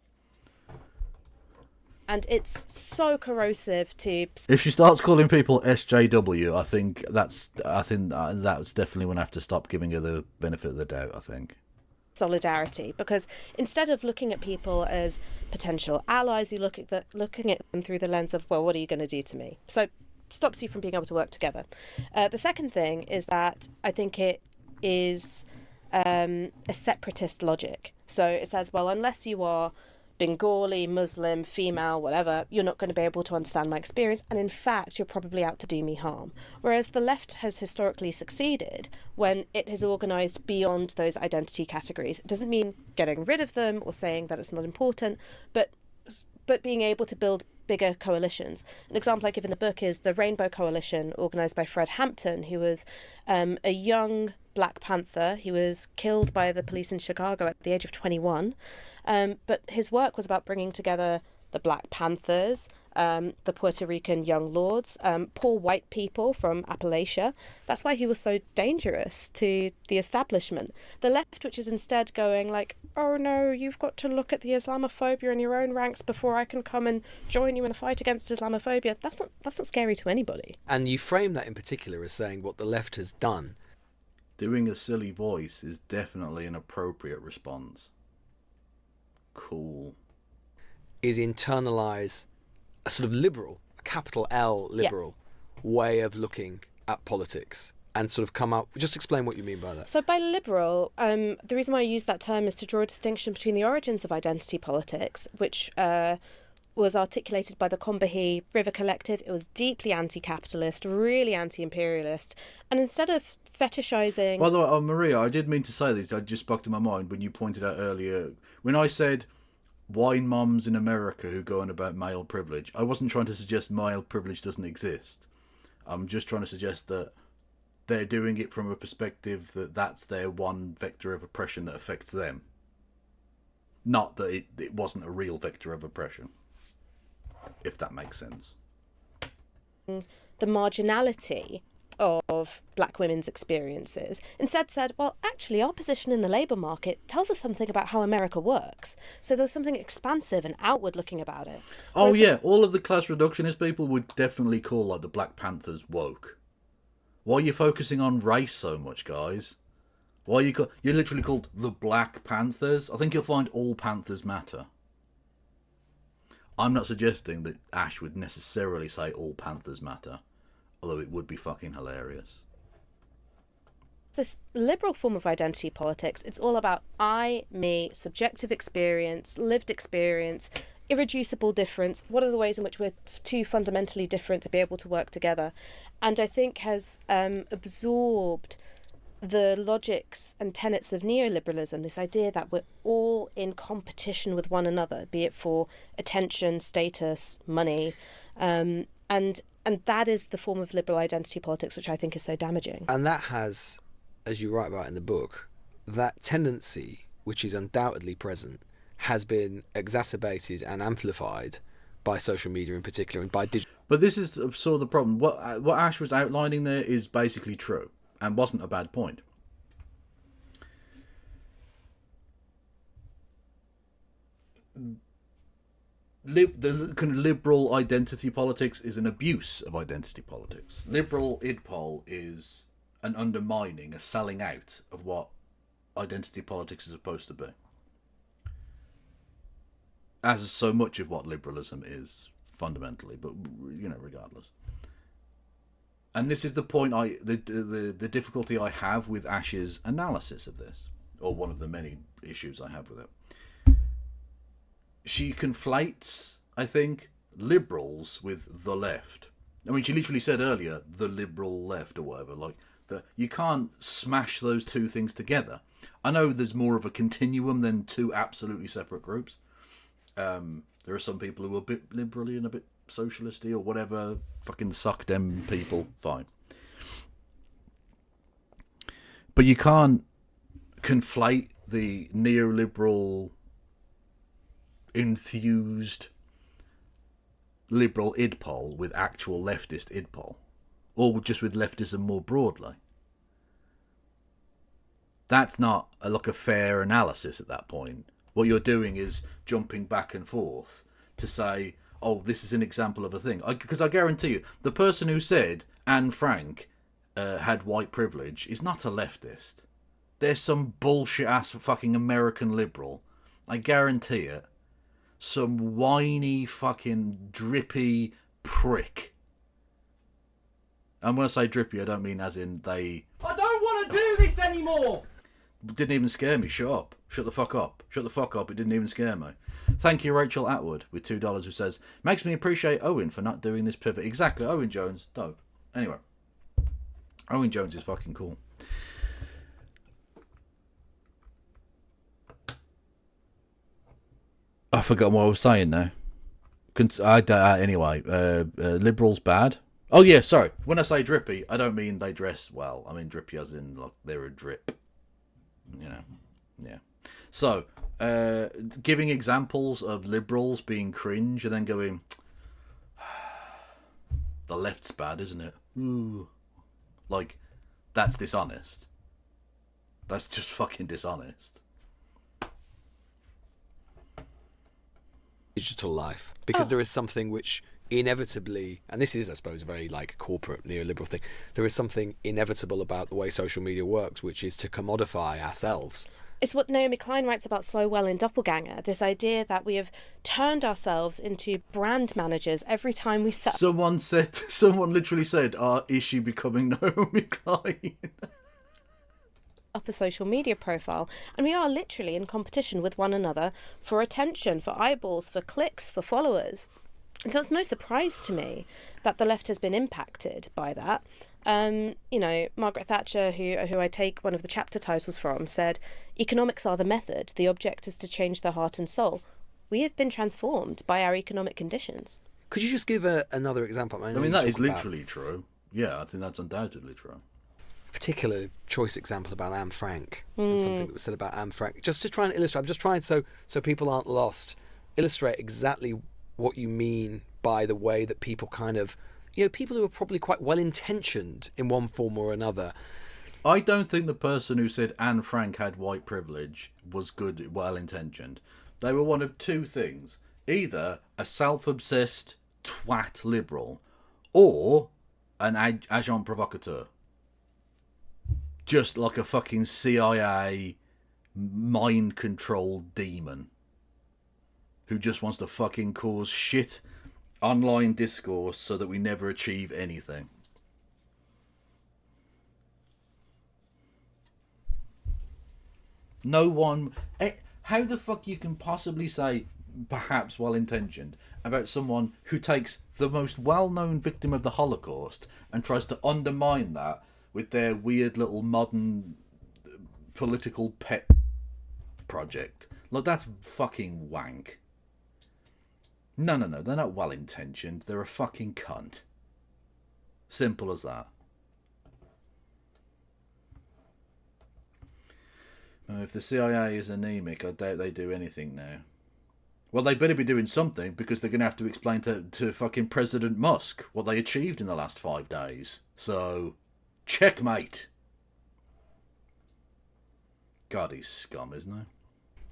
And it's so corrosive to... If she starts calling people SJW, I think that's definitely when I have to stop giving her the benefit of the doubt, I think. solidarity, because instead of looking at people as potential allies, you looking at them through the lens of, well, what are you going to do to me? So stops you from being able to work together. The second thing is that I think it is a separatist logic. So it says, well, unless you are Bengali, Muslim, female, whatever, you're not going to be able to understand my experience, and in fact you're probably out to do me harm. Whereas the left has historically succeeded when it has organised beyond those identity categories. It doesn't mean getting rid of them or saying that it's not important, but being able to build bigger coalitions. An example I give in the book is the Rainbow Coalition, organised by Fred Hampton, who was a young Black Panther. He was killed by the police in Chicago at the age of 21. But his work was about bringing together the Black Panthers, the Puerto Rican Young Lords, poor white people from Appalachia. That's why he was so dangerous to the establishment. The left, which is instead going like, oh no, you've got to look at the Islamophobia in your own ranks before I can come and join you in the fight against Islamophobia. That's not scary to anybody. And you frame that in particular as saying what the left has done. Doing a silly voice is definitely an appropriate response. Cool. Is internalise a sort of liberal, a capital L liberal way of looking at politics and sort of come out. Just explain what you mean by that. So by liberal, the reason why I use that term is to draw a distinction between the origins of identity politics, which was articulated by the Combahee River Collective. It was deeply anti-capitalist, really anti-imperialist, and instead of fetishizing... By the way, Maria, I did mean to say this, I just sparked in my mind when you pointed out earlier, when I said wine mums in America who go on about male privilege, I wasn't trying to suggest male privilege doesn't exist. I'm just trying to suggest that they're doing it from a perspective that that's their one vector of oppression that affects them. Not that it wasn't a real vector of oppression, if that makes sense. The marginality of black women's experiences, instead said, well, actually our position in the labour market tells us something about how America works. So there was something expansive and outward looking about it. Oh yeah, all of the class reductionist people would definitely call like the Black Panthers woke. Why are you focusing on race so much, guys? Why are you're literally called the Black Panthers? I think you'll find all Panthers matter. I'm not suggesting that Ash would necessarily say all Panthers matter, although it would be fucking hilarious. This liberal form of identity politics, it's all about I, me, subjective experience, lived experience, irreducible difference. What are the ways in which we're too fundamentally different to be able to work together? And I think has absorbed the logics and tenets of neoliberalism, this idea that we're all in competition with one another, be it for attention, status, money, and that is the form of liberal identity politics which I think is so damaging. And that has, as you write about in the book, that tendency, which is undoubtedly present, has been exacerbated and amplified by social media in particular and by digital. But this is sort of the problem. What Ash was outlining there is basically true and wasn't a bad point. The kind of liberal identity politics is an abuse of identity politics. Liberal idpol is an undermining, a selling out of what identity politics is supposed to be. As so much of what liberalism is fundamentally, but regardless. And this is the point the difficulty I have with Ash's analysis of this, or one of the many issues I have with it. She conflates, I think, liberals with the left. I mean, she literally said earlier, the liberal left or whatever. Like, you can't smash those two things together. I know there's more of a continuum than two absolutely separate groups. There are some people who are a bit liberally and a bit socialisty or whatever. Fucking suck them people. Fine. But you can't conflate the neoliberal enthused liberal idpol with actual leftist idpol, or just with leftism more broadly. That's not a fair analysis at that point. What you're doing is jumping back and forth to say, oh, this is an example of a thing. Because I guarantee you, the person who said Anne Frank had white privilege is not a leftist. There's some bullshit ass fucking American liberal, I guarantee it, some whiny fucking drippy prick. And when I say drippy, I don't mean as in they... I don't want to do this anymore! Didn't even scare me. Shut up. Shut the fuck up. Shut the fuck up. It didn't even scare me. Thank you, Rachel Atwood, with $2, who says, makes me appreciate Owen for not doing this pivot. Exactly. Owen Jones. Dope. Anyway. Owen Jones is fucking cool. I forgot what I was saying now. Anyway, liberals bad. Oh yeah, sorry. When I say drippy, I don't mean they dress well. I mean drippy as in like they're a drip. Yeah. So, giving examples of liberals being cringe and then going, the left's bad, isn't it? Ooh. Like, that's dishonest. That's just fucking dishonest. Digital life, because there is something which inevitably, and this is, I suppose, a very corporate neoliberal thing, there is something inevitable about the way social media works, which is to commodify ourselves. It's what Naomi Klein writes about so well in Doppelganger, this idea that we have turned ourselves into brand managers every time we set... Someone literally said, is she becoming Naomi Klein? up a social media profile, and we are literally in competition with one another for attention, for eyeballs, for clicks, for followers. And so it's no surprise to me that the left has been impacted by that. Margaret Thatcher, who I take one of the chapter titles from, said, economics are the method, the object is to change the heart and soul. We have been transformed by our economic conditions. Could you just give another example? I mean that is literally true. Yeah, I think that's undoubtedly true. Particular choice example about Anne Frank, something that was said about Anne Frank, just to try and illustrate. I'm just trying so people aren't lost. Illustrate exactly what you mean by the way that people people who are probably quite well intentioned in one form or another. I don't think the person who said Anne Frank had white privilege was well intentioned. They were one of two things: either a self-obsessed twat liberal, or an agent provocateur. Just like a fucking CIA mind-controlled demon who just wants to fucking cause shit online discourse so that we never achieve anything. No one... How the fuck you can possibly say, perhaps well-intentioned, about someone who takes the most well-known victim of the Holocaust and tries to undermine that with their weird little modern political pet project? Like, that's fucking wank. No, they're not well-intentioned. They're a fucking cunt. Simple as that. If the CIA is anemic, I doubt they do anything now. Well, they better be doing something, because they're going to have to explain to fucking President Musk what they achieved in the last 5 days. So, checkmate. God, he's scum, isn't he?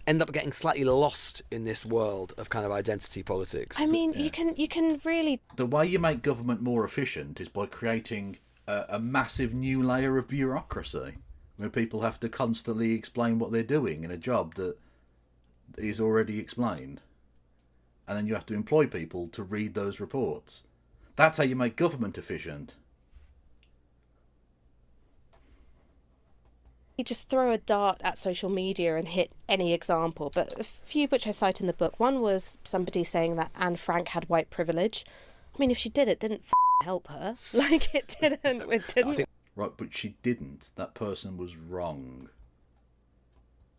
End up getting slightly lost in this world of kind of identity politics. I mean, you can really... The way you make government more efficient is by creating a massive new layer of bureaucracy, where people have to constantly explain what they're doing in a job that is already explained. And then you have to employ people to read those reports. That's how you make government efficient. You just throw a dart at social media and hit any example, but a few which I cite in the book. One was somebody saying that Anne Frank had white privilege. I mean, if she did, it didn't help her. Like, it didn't. It didn't. Right, but she didn't. That person was wrong.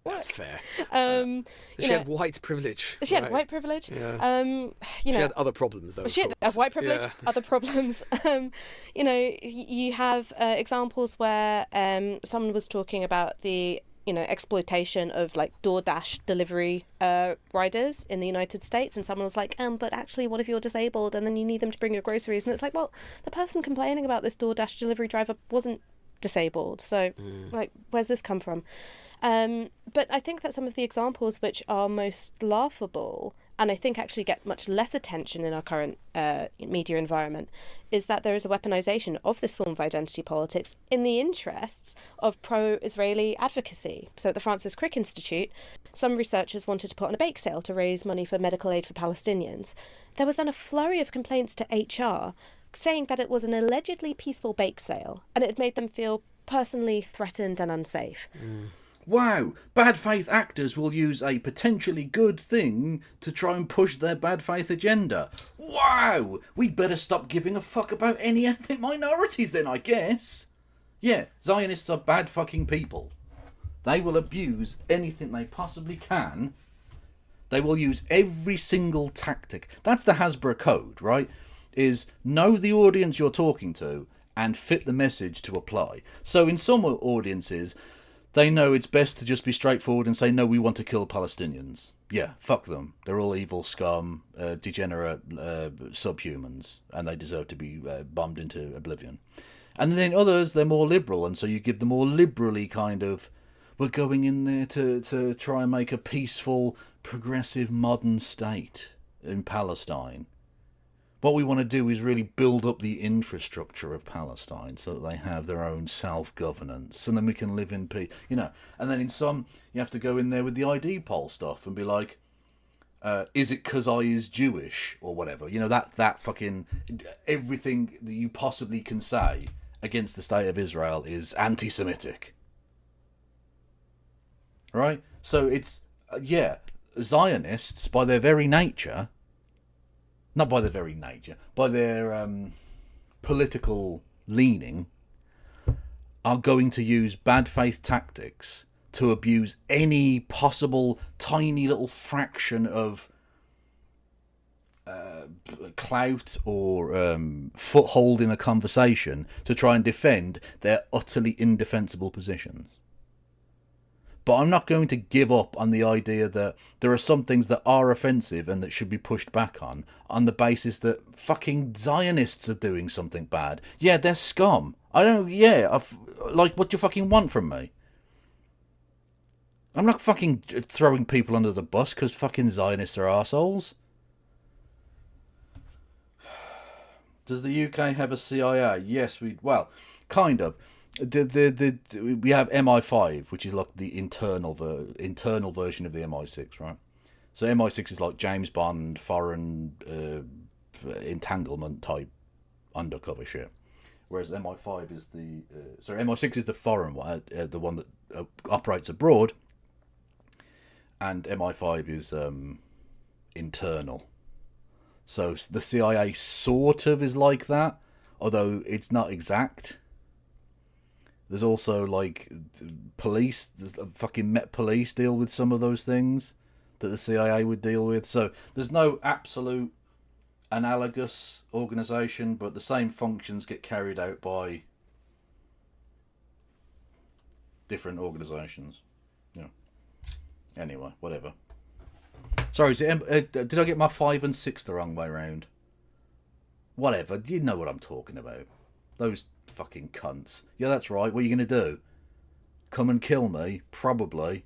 That's fair. She had white privilege. She had white privilege. Yeah. She had other problems, though. She had white privilege, other problems. You have examples where someone was talking about the exploitation of like DoorDash delivery riders in the United States, and someone was like, but actually, what if you're disabled and then you need them to bring your groceries? And it's like, well, the person complaining about this DoorDash delivery driver wasn't disabled, so like, where's this come from? But I think that some of the examples which are most laughable, and I think actually get much less attention in our current media environment, is that there is a weaponization of this form of identity politics in the interests of pro-Israeli advocacy. So at the Francis Crick Institute, some researchers wanted to put on a bake sale to raise money for medical aid for Palestinians. There was then a flurry of complaints to HR saying that it was an allegedly peaceful bake sale, and it had made them feel personally threatened and unsafe. Wow, bad faith actors will use a potentially good thing to try and push their bad faith agenda. Wow, we'd better stop giving a fuck about any ethnic minorities then, I guess. Yeah, Zionists are bad fucking people. They will abuse anything they possibly can. They will use every single tactic. That's the Hasbro code, right? Is know the audience you're talking to and fit the message to apply. So in some audiences, they know it's best to just be straightforward and say, no, we want to kill Palestinians. Yeah, fuck them. They're all evil scum, degenerate subhumans, and they deserve to be bombed into oblivion. And then others, they're more liberal, and so you give them more liberally kind of, we're going in there to try and make a peaceful, progressive, modern state in Palestine. What we want to do is really build up the infrastructure of Palestine so that they have their own self-governance, and then we can live in peace, And then in some, you have to go in there with the ID poll stuff and be like, is it because I is Jewish or whatever? That fucking everything that you possibly can say against the state of Israel is anti-Semitic, right? So it's Zionists by their very nature. Not by their very nature, by their political leaning, are going to use bad faith tactics to abuse any possible tiny little fraction of clout or foothold in a conversation to try and defend their utterly indefensible positions. But I'm not going to give up on the idea that there are some things that are offensive and that should be pushed back on the basis that fucking Zionists are doing something bad. Yeah, they're scum. What do you fucking want from me? I'm not fucking throwing people under the bus because fucking Zionists are arseholes. Does the UK have a CIA? Yes, kind of. We have MI5, which is like the internal version of the MI6, right? So MI6 is like James Bond, foreign entanglement type undercover shit, whereas MI5 is MI6 is the foreign one, the one that operates abroad, and MI5 is internal. So the CIA sort of is like that, although it's not exact. There's also like police, fucking Met Police deal with some of those things that the CIA would deal with. So there's no absolute analogous organisation, but the same functions get carried out by different organisations. Yeah. Anyway, whatever. Sorry, did I get my 5 and 6 the wrong way round? Whatever, you know what I'm talking about. Those fucking cunts. Yeah, that's right. What are you going to do? Come and kill me? Probably.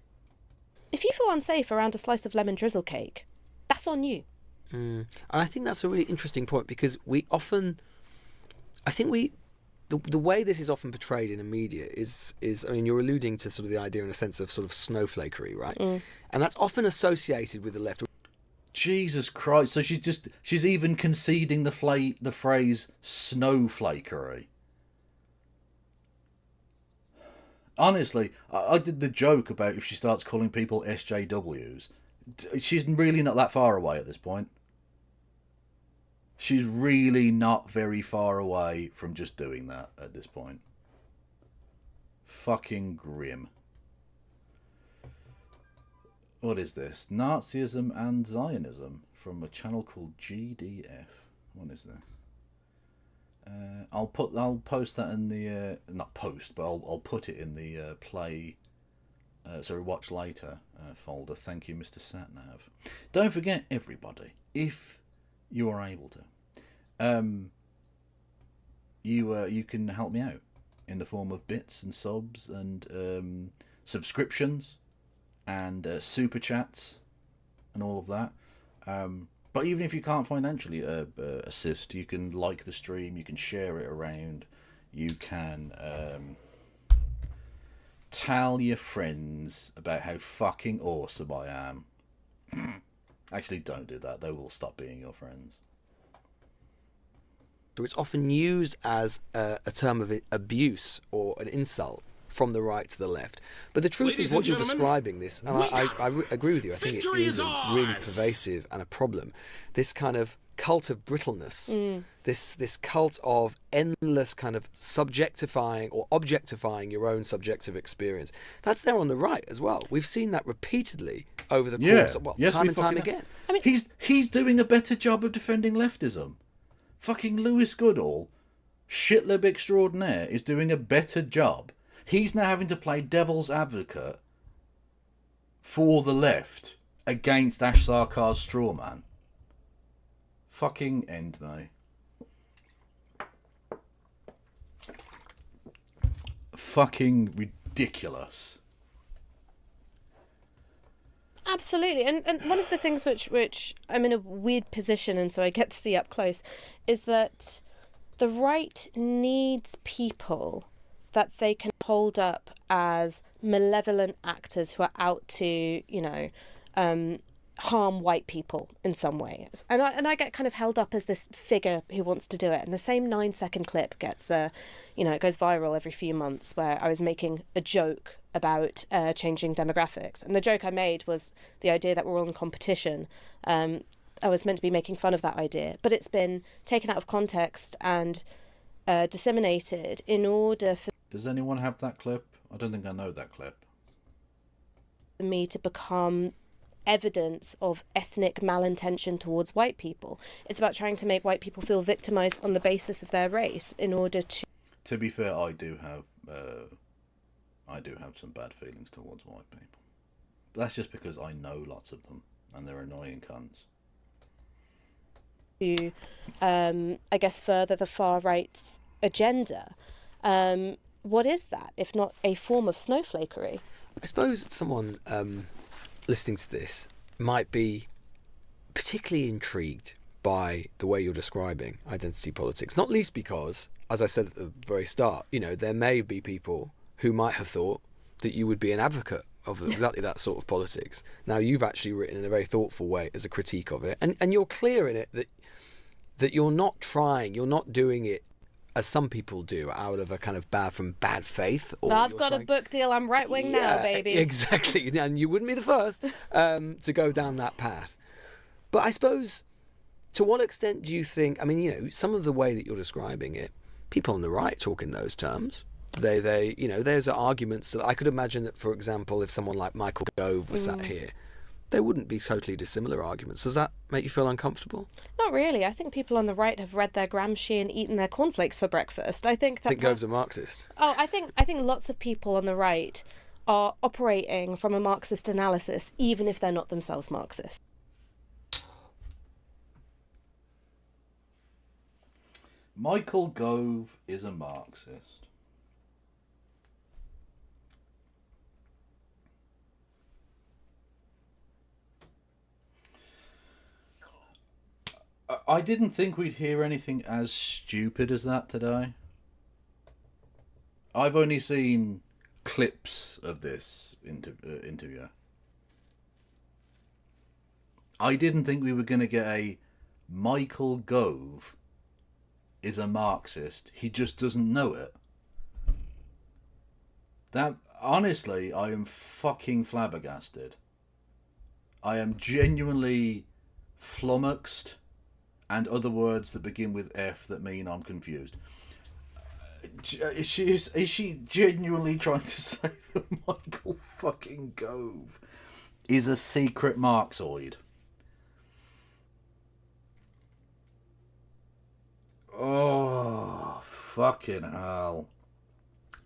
If you feel unsafe around a slice of lemon drizzle cake, that's on you. And I think that's a really interesting point, because we often, I think the way this is often portrayed in the media is I mean, you're alluding to sort of the idea in a sense of sort of snowflakery, right? And that's often associated with the left. Jesus Christ! So she's even conceding the phrase snowflakery. Honestly, I did the joke about if she starts calling people SJWs. She's really not that far away at this point. She's really not very far away from just doing that at this point. Fucking grim. What is this? Nazism and Zionism from a channel called GDF. What is this? I'll post that in the not post, but I'll put it in the watch later folder. Thank you, Mr. Satnav. Don't forget, everybody, if you are able to, you can help me out in the form of bits and subs and subscriptions and super chats and all of that. But even if you can't financially assist, you can like the stream, you can share it around, you can tell your friends about how fucking awesome I am. Actually, don't do that. They will stop being your friends. So it's often used as a term of abuse or an insult from the right to the left. But the truth is, what you're describing this, and I agree with you, I think it is really pervasive and a problem. This kind of cult of brittleness, this cult of endless kind of subjectifying or objectifying your own subjective experience. That's there on the right as well. We've seen that repeatedly over the course of time and time again. I mean, he's doing a better job of defending leftism. Fucking Lewis Goodall, shitlib extraordinaire, is doing a better job. He's now having to play devil's advocate for the left against Ash Sarkar's straw man. Fucking end me. Fucking ridiculous. Absolutely, and one of the things which I'm in a weird position, and so I get to see up close, is that the right needs people that they can hold up as malevolent actors who are out to, harm white people in some ways. And I get kind of held up as this figure who wants to do it. And the same 9-second clip gets, it goes viral every few months, where I was making a joke about changing demographics. And the joke I made was the idea that we're all in competition. I was meant to be making fun of that idea, but it's been taken out of context and disseminated in order for... Does anyone have that clip? I don't think I know that clip. ...me to become evidence of ethnic malintention towards white people. It's about trying to make white people feel victimised on the basis of their race in order to... To be fair, I do have some bad feelings towards white people. But that's just because I know lots of them, and they're annoying cunts. To, I guess, further the far right's agenda. What is that, if not a form of snowflakery? I suppose someone listening to this might be particularly intrigued by the way you're describing identity politics, not least because, as I said at the very start, there may be people who might have thought that you would be an advocate of exactly that sort of politics. Now, you've actually written in a very thoughtful way as a critique of it, and you're clear in it that you're not doing it as some people do, out of a kind of bad faith. Or I've got a book deal, I'm right wing now, baby. Exactly, and you wouldn't be the first to go down that path. But I suppose, to what extent do you think, some of the way that you're describing it, people on the right talk in those terms. There's arguments that I could imagine that, for example, if someone like Michael Gove was sat here, they wouldn't be totally dissimilar arguments. Does that make you feel uncomfortable? Not really. I think people on the right have read their Gramscian and eaten their cornflakes for breakfast. I think Gove's a Marxist. Oh, I think lots of people on the right are operating from a Marxist analysis, even if they're not themselves Marxist. Michael Gove is a Marxist. I didn't think we'd hear anything as stupid as that today. I've only seen clips of this interview. I didn't think we were going to get a Michael Gove is a Marxist. He just doesn't know it. That, honestly, I am fucking flabbergasted. I am genuinely flummoxed, and other words that begin with F that mean I'm confused. Is she genuinely trying to say that Michael fucking Gove is a secret Marxoid? Oh, fucking hell.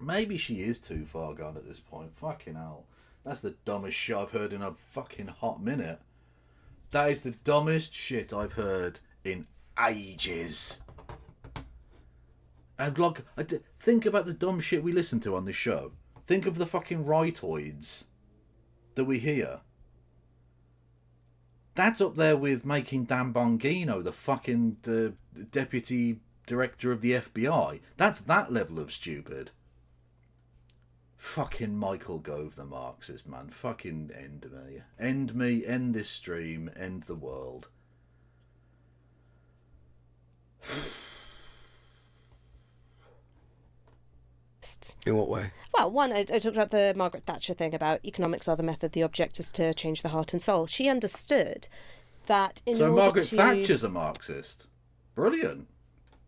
Maybe she is too far gone at this point. Fucking hell. That's the dumbest shit I've heard in a fucking hot minute. That is the dumbest shit I've heard in ages. And like, think about the dumb shit we listen to on this show. Think of the fucking rightoids that we hear. That's up there with making Dan Bongino the fucking deputy director of the FBI. That's that level of stupid. Fucking Michael Gove, the Marxist, man. Fucking end me. End me, end this stream, end the world. In what way? Well, one, I talked about the Margaret Thatcher thing about economics are the method, the object is to change the heart and soul. She understood that in order to... So Margaret Thatcher's a Marxist. Brilliant.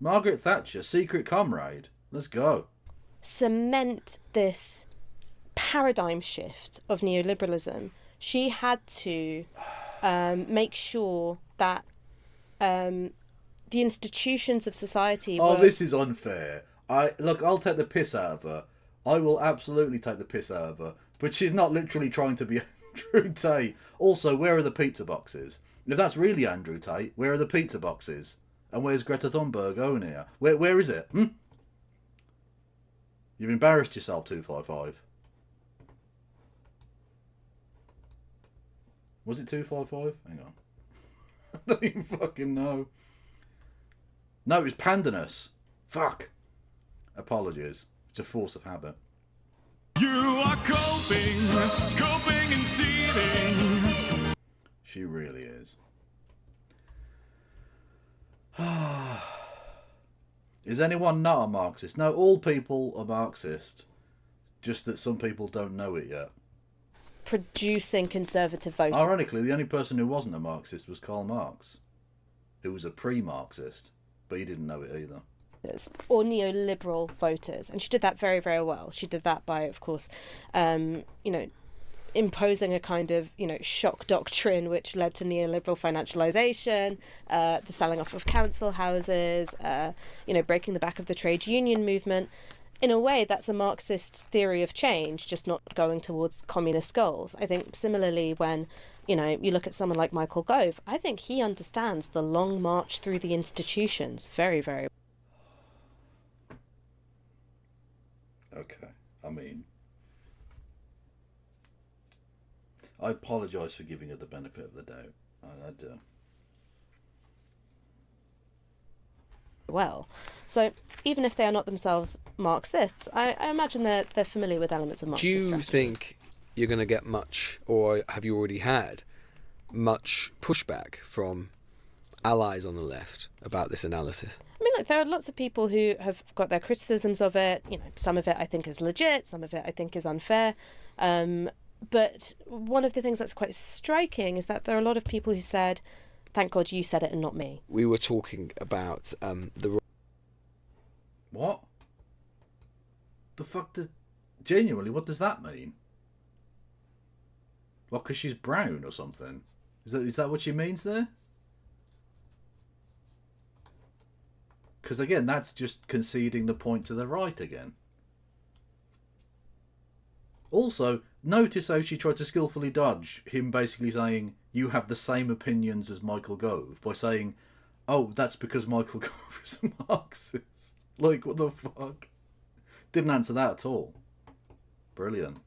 Margaret Thatcher, secret comrade. Let's go. Cement this paradigm shift of neoliberalism, she had to make sure that the institutions of society were... Oh, this is unfair. I'll take the piss out of her. I will absolutely take the piss out of her. But she's not literally trying to be Andrew Tate. Also, where are the pizza boxes? If that's really Andrew Tate, where are the pizza boxes? And where's Greta Thunberg owning here? Where is it? You've embarrassed yourself, 255. Was it 255? Hang on. I don't even fucking know. No, it was Pandanus. Fuck. Apologies. It's a force of habit. You are coping and seething. She really is. Is anyone not a Marxist? No, all people are Marxist. Just that some people don't know it yet. Producing conservative voting. Ironically, the only person who wasn't a Marxist was Karl Marx, who was a pre-Marxist, but he didn't know it either. Or neoliberal voters, and she did that very, very well. She did that by, of course, imposing a kind of, shock doctrine which led to neoliberal financialisation, the selling off of council houses, breaking the back of the trade union movement. In a way, that's a Marxist theory of change, just not going towards communist goals. I think similarly when, you look at someone like Michael Gove, I think he understands the long march through the institutions very, very well. Okay, I apologise for giving her the benefit of the doubt. I do. Well, so even if they are not themselves Marxists, I imagine they're familiar with elements of Marxist strategy. Do you think you're going to get much, or have you already had much pushback from allies on the left about this analysis? Look, there are lots of people who have got their criticisms of it. Some of it I think is legit, some of it I think is unfair. But one of the things that's quite striking is that there are a lot of people who said, thank God you said it and not me. We were talking about the... What? The fuck does... Genuinely, what does that mean? What, because she's brown or something? Is that what she means there? Because again, that's just conceding the point to the right again. Also, notice how she tried to skillfully dodge him basically saying, you have the same opinions as Michael Gove, by saying, oh, that's because Michael Gove is a Marxist. Like, what the fuck? Didn't answer that at all. Brilliant.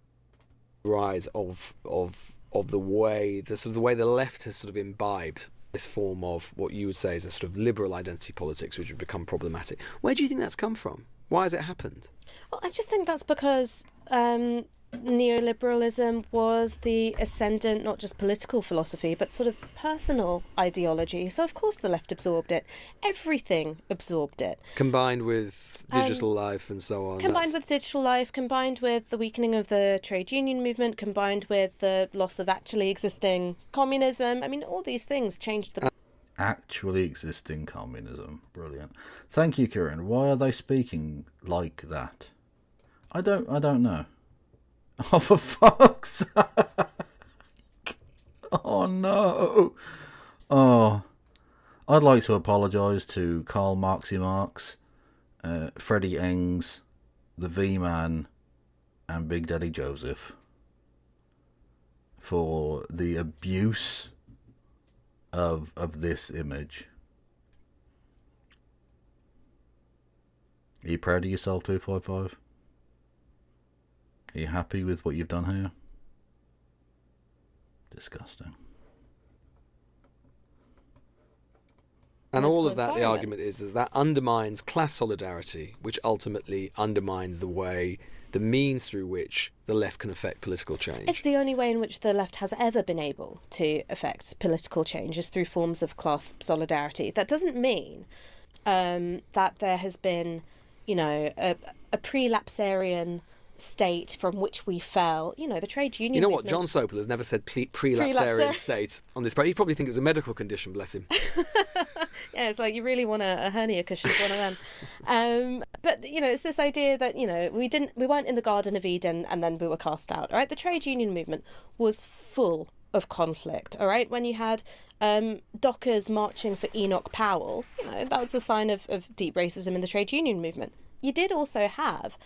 Rise of the way the way the left has sort of imbibed this form of what you would say is a sort of liberal identity politics, which would become problematic. Where do you think that's come from? Why has it happened? Well, I just think that's because neoliberalism was the ascendant, not just political philosophy, but sort of personal ideology. So, of course, the left absorbed it. Everything absorbed it. Combined with digital life and so on. Combined with digital life, combined with the weakening of the trade union movement, combined with the loss of actually existing communism. I mean, all these things changed the... Actually existing communism. Brilliant. Thank you, Kieran. Why are they speaking like that? I don't know. Oh, for fuck's sake. Oh, no. Oh. I'd like to apologise to Karl Marxy Marx, Freddie Engs, the V-Man, and Big Daddy Joseph for the abuse of this image. Are you proud of yourself, 255? Are you happy with what you've done here? Disgusting. And all of that, the argument is that undermines class solidarity, which ultimately undermines the means through which the left can affect political change. It's the only way in which the left has ever been able to affect political change is through forms of class solidarity. That doesn't mean that there has been, a prelapsarian state from which we fell. The trade union You know what? movement... John Sopel has never said prelapsarian state on this, but he probably think it was a medical condition, bless him. Yeah, it's like you really want a hernia cushion for one of them. But it's this idea that we weren't in the Garden of Eden and then we were cast out. All right, the trade union movement was full of conflict. All right, when you had dockers marching for Enoch Powell, that was a sign of deep racism in the trade union movement. You did also have,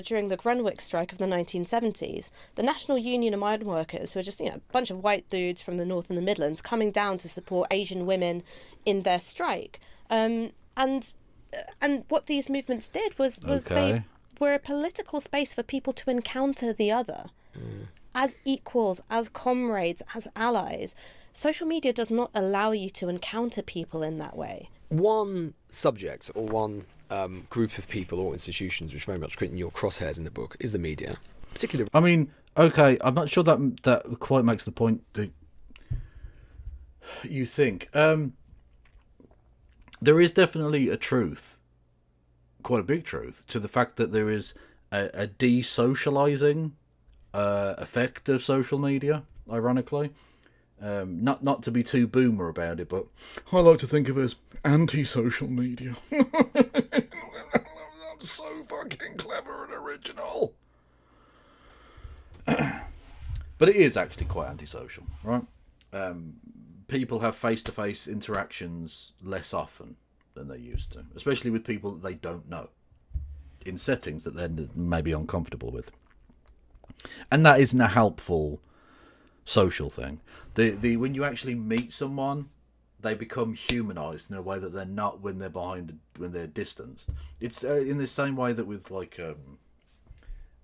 during the Grunwick strike of the 1970s, the National Union of Mine Workers, who were just a bunch of white dudes from the North and the Midlands coming down to support Asian women in their strike. And what these movements did was they were a political space for people to encounter the other as equals, as comrades, as allies. Social media does not allow you to encounter people in that way. One subject or one group of people or institutions which very much in your crosshairs in the book is the media, particularly. I mean, okay, I'm not sure that quite makes the point that you think. There is definitely a truth, quite a big truth, to the fact that there is a desocializing effect of social media, ironically. Not to be too boomer about it, but I like to think of it as anti-social media. I'm so fucking clever and original. But it is actually quite antisocial, right? People have face-to-face interactions less often than they used to, especially with people that they don't know, in settings that they're maybe uncomfortable with. And that isn't a helpful social thing. When you actually meet someone, they become humanized in a way that they're not when they're distanced. It's in the same way that with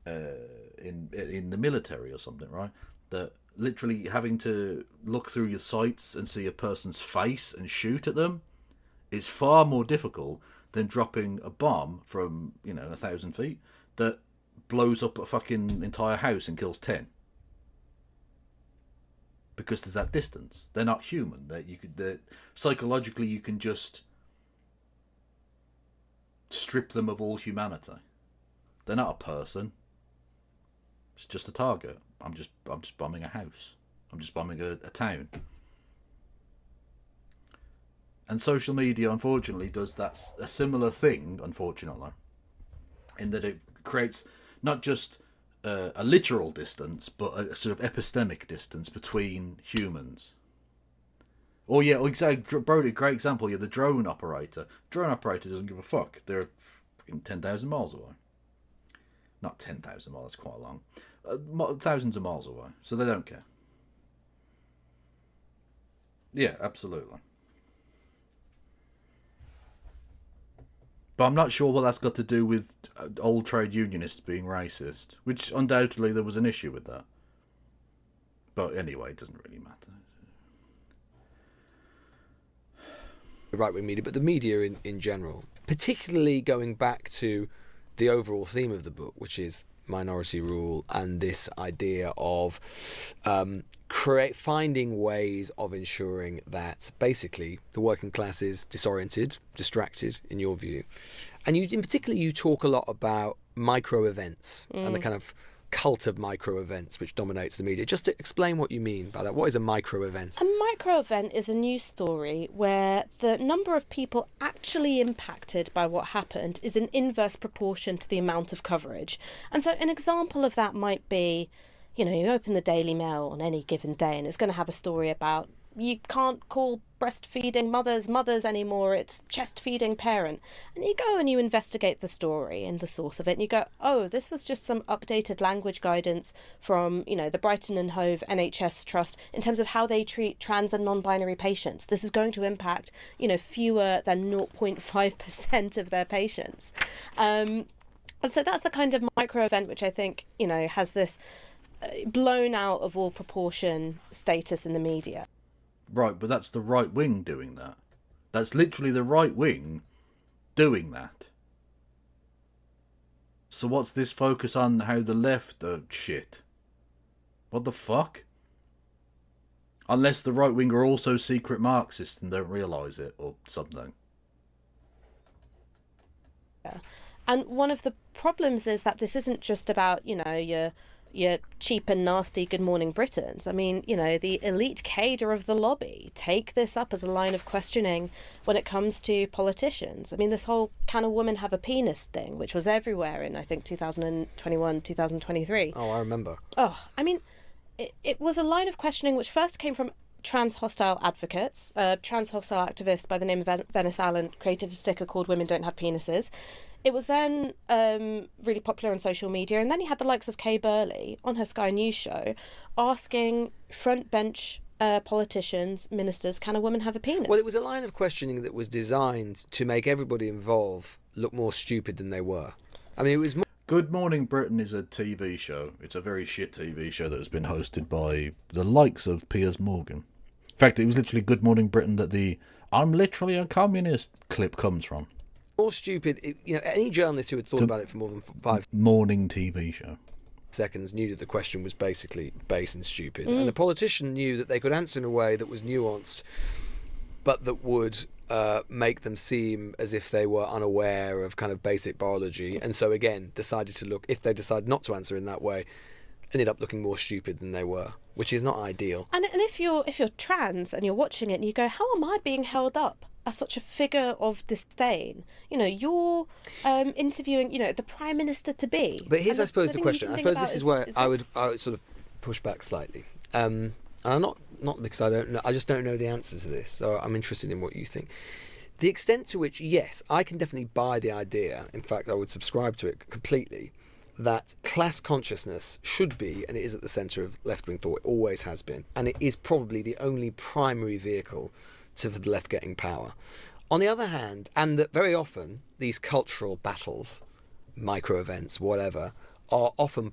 in the military or something, right? That literally having to look through your sights and see a person's face and shoot at them is far more difficult than dropping a bomb from 1,000 feet that blows up a fucking entire house and kills 10. Because there's that distance. They're not human. Psychologically, you can just strip them of all humanity. They're not a person. It's just a target. I'm just bombing a house. I'm just bombing a town. And social media, unfortunately, does a similar thing, unfortunately, in that it creates not just a literal distance, but a sort of epistemic distance between humans. Or exactly, bro, a great example, the drone operator. Drone operator doesn't give a fuck. They're 10,000 miles away. Not 10,000 miles, that's quite long. thousands of miles away, so they don't care. Yeah, absolutely. But I'm not sure what that's got to do with old trade unionists being racist, which undoubtedly there was an issue with that. But anyway, it doesn't really matter. The right-wing media, but the media in general, particularly going back to the overall theme of the book, which is minority rule and this idea of finding ways of ensuring that basically the working class is disoriented, distracted, in your view. And in particular, you talk a lot about micro events and the kind of cult of micro events which dominates the media. Just to explain what you mean by that. What is a micro event? A micro event is a news story where the number of people actually impacted by what happened is in inverse proportion to the amount of coverage. And so an example of that might be, you open the Daily Mail on any given day and it's going to have a story about you can't call breastfeeding mothers anymore, it's chest feeding parent. And you go and you investigate the story and the source of it and you go, oh, this was just some updated language guidance from, the Brighton and Hove NHS Trust in terms of how they treat trans and non-binary patients. This is going to impact, fewer than 0.5% of their patients. And so that's the kind of micro event which I think, has this blown out of all proportion status in the media. Right, but that's the right wing doing that. That's literally the right wing doing that. So what's this focus on how the left are shit? What the fuck? Unless the right wing are also secret Marxists and don't realise it or something. Yeah. And one of the problems is that this isn't just about, your cheap and nasty Good Morning Britons. I mean, the elite cadre of the lobby take this up as a line of questioning when it comes to politicians. I mean, this whole can a woman have a penis thing, which was everywhere in, I think, 2021, 2023. Oh, I remember. Oh, I mean, it was a line of questioning which first came from trans-hostile advocates. A trans-hostile activist by the name of Venice Allen created a sticker called Women Don't Have Penises. It was then really popular on social media, and then you had the likes of Kay Burley on her Sky News show asking front bench politicians, ministers, can a woman have a penis? Well, it was a line of questioning that was designed to make everybody involved look more stupid than they were. I mean, it was more... Good Morning Britain is a TV show. It's a very shit TV show that has been hosted by the likes of Piers Morgan. In fact, it was literally Good Morning Britain that the "I'm literally a communist" clip comes from. More stupid, any journalist who had thought about it for more than 5 morning TV show seconds knew that the question was basically base and stupid. And a politician knew that they could answer in a way that was nuanced, but that would make them seem as if they were unaware of kind of basic biology. And so, again, decided to look, if they decided not to answer in that way, ended up looking more stupid than they were, which is not ideal. And if you're trans and you're watching it and you go, how am I being held up as such a figure of disdain? You're interviewing, the Prime Minister to be. But here's, I suppose, the thing question. you I can suppose think this is about where I would sort of push back slightly. And I'm not because I don't know. I just don't know the answer to this. So I'm interested in what you think. The extent to which, yes, I can definitely buy the idea. In fact, I would subscribe to it completely. That class consciousness should be, and it is at the centre of left-wing thought. It always has been, and it is probably the only primary vehicle for the left getting power. On the other hand, and that very often these cultural battles, micro events, whatever, are often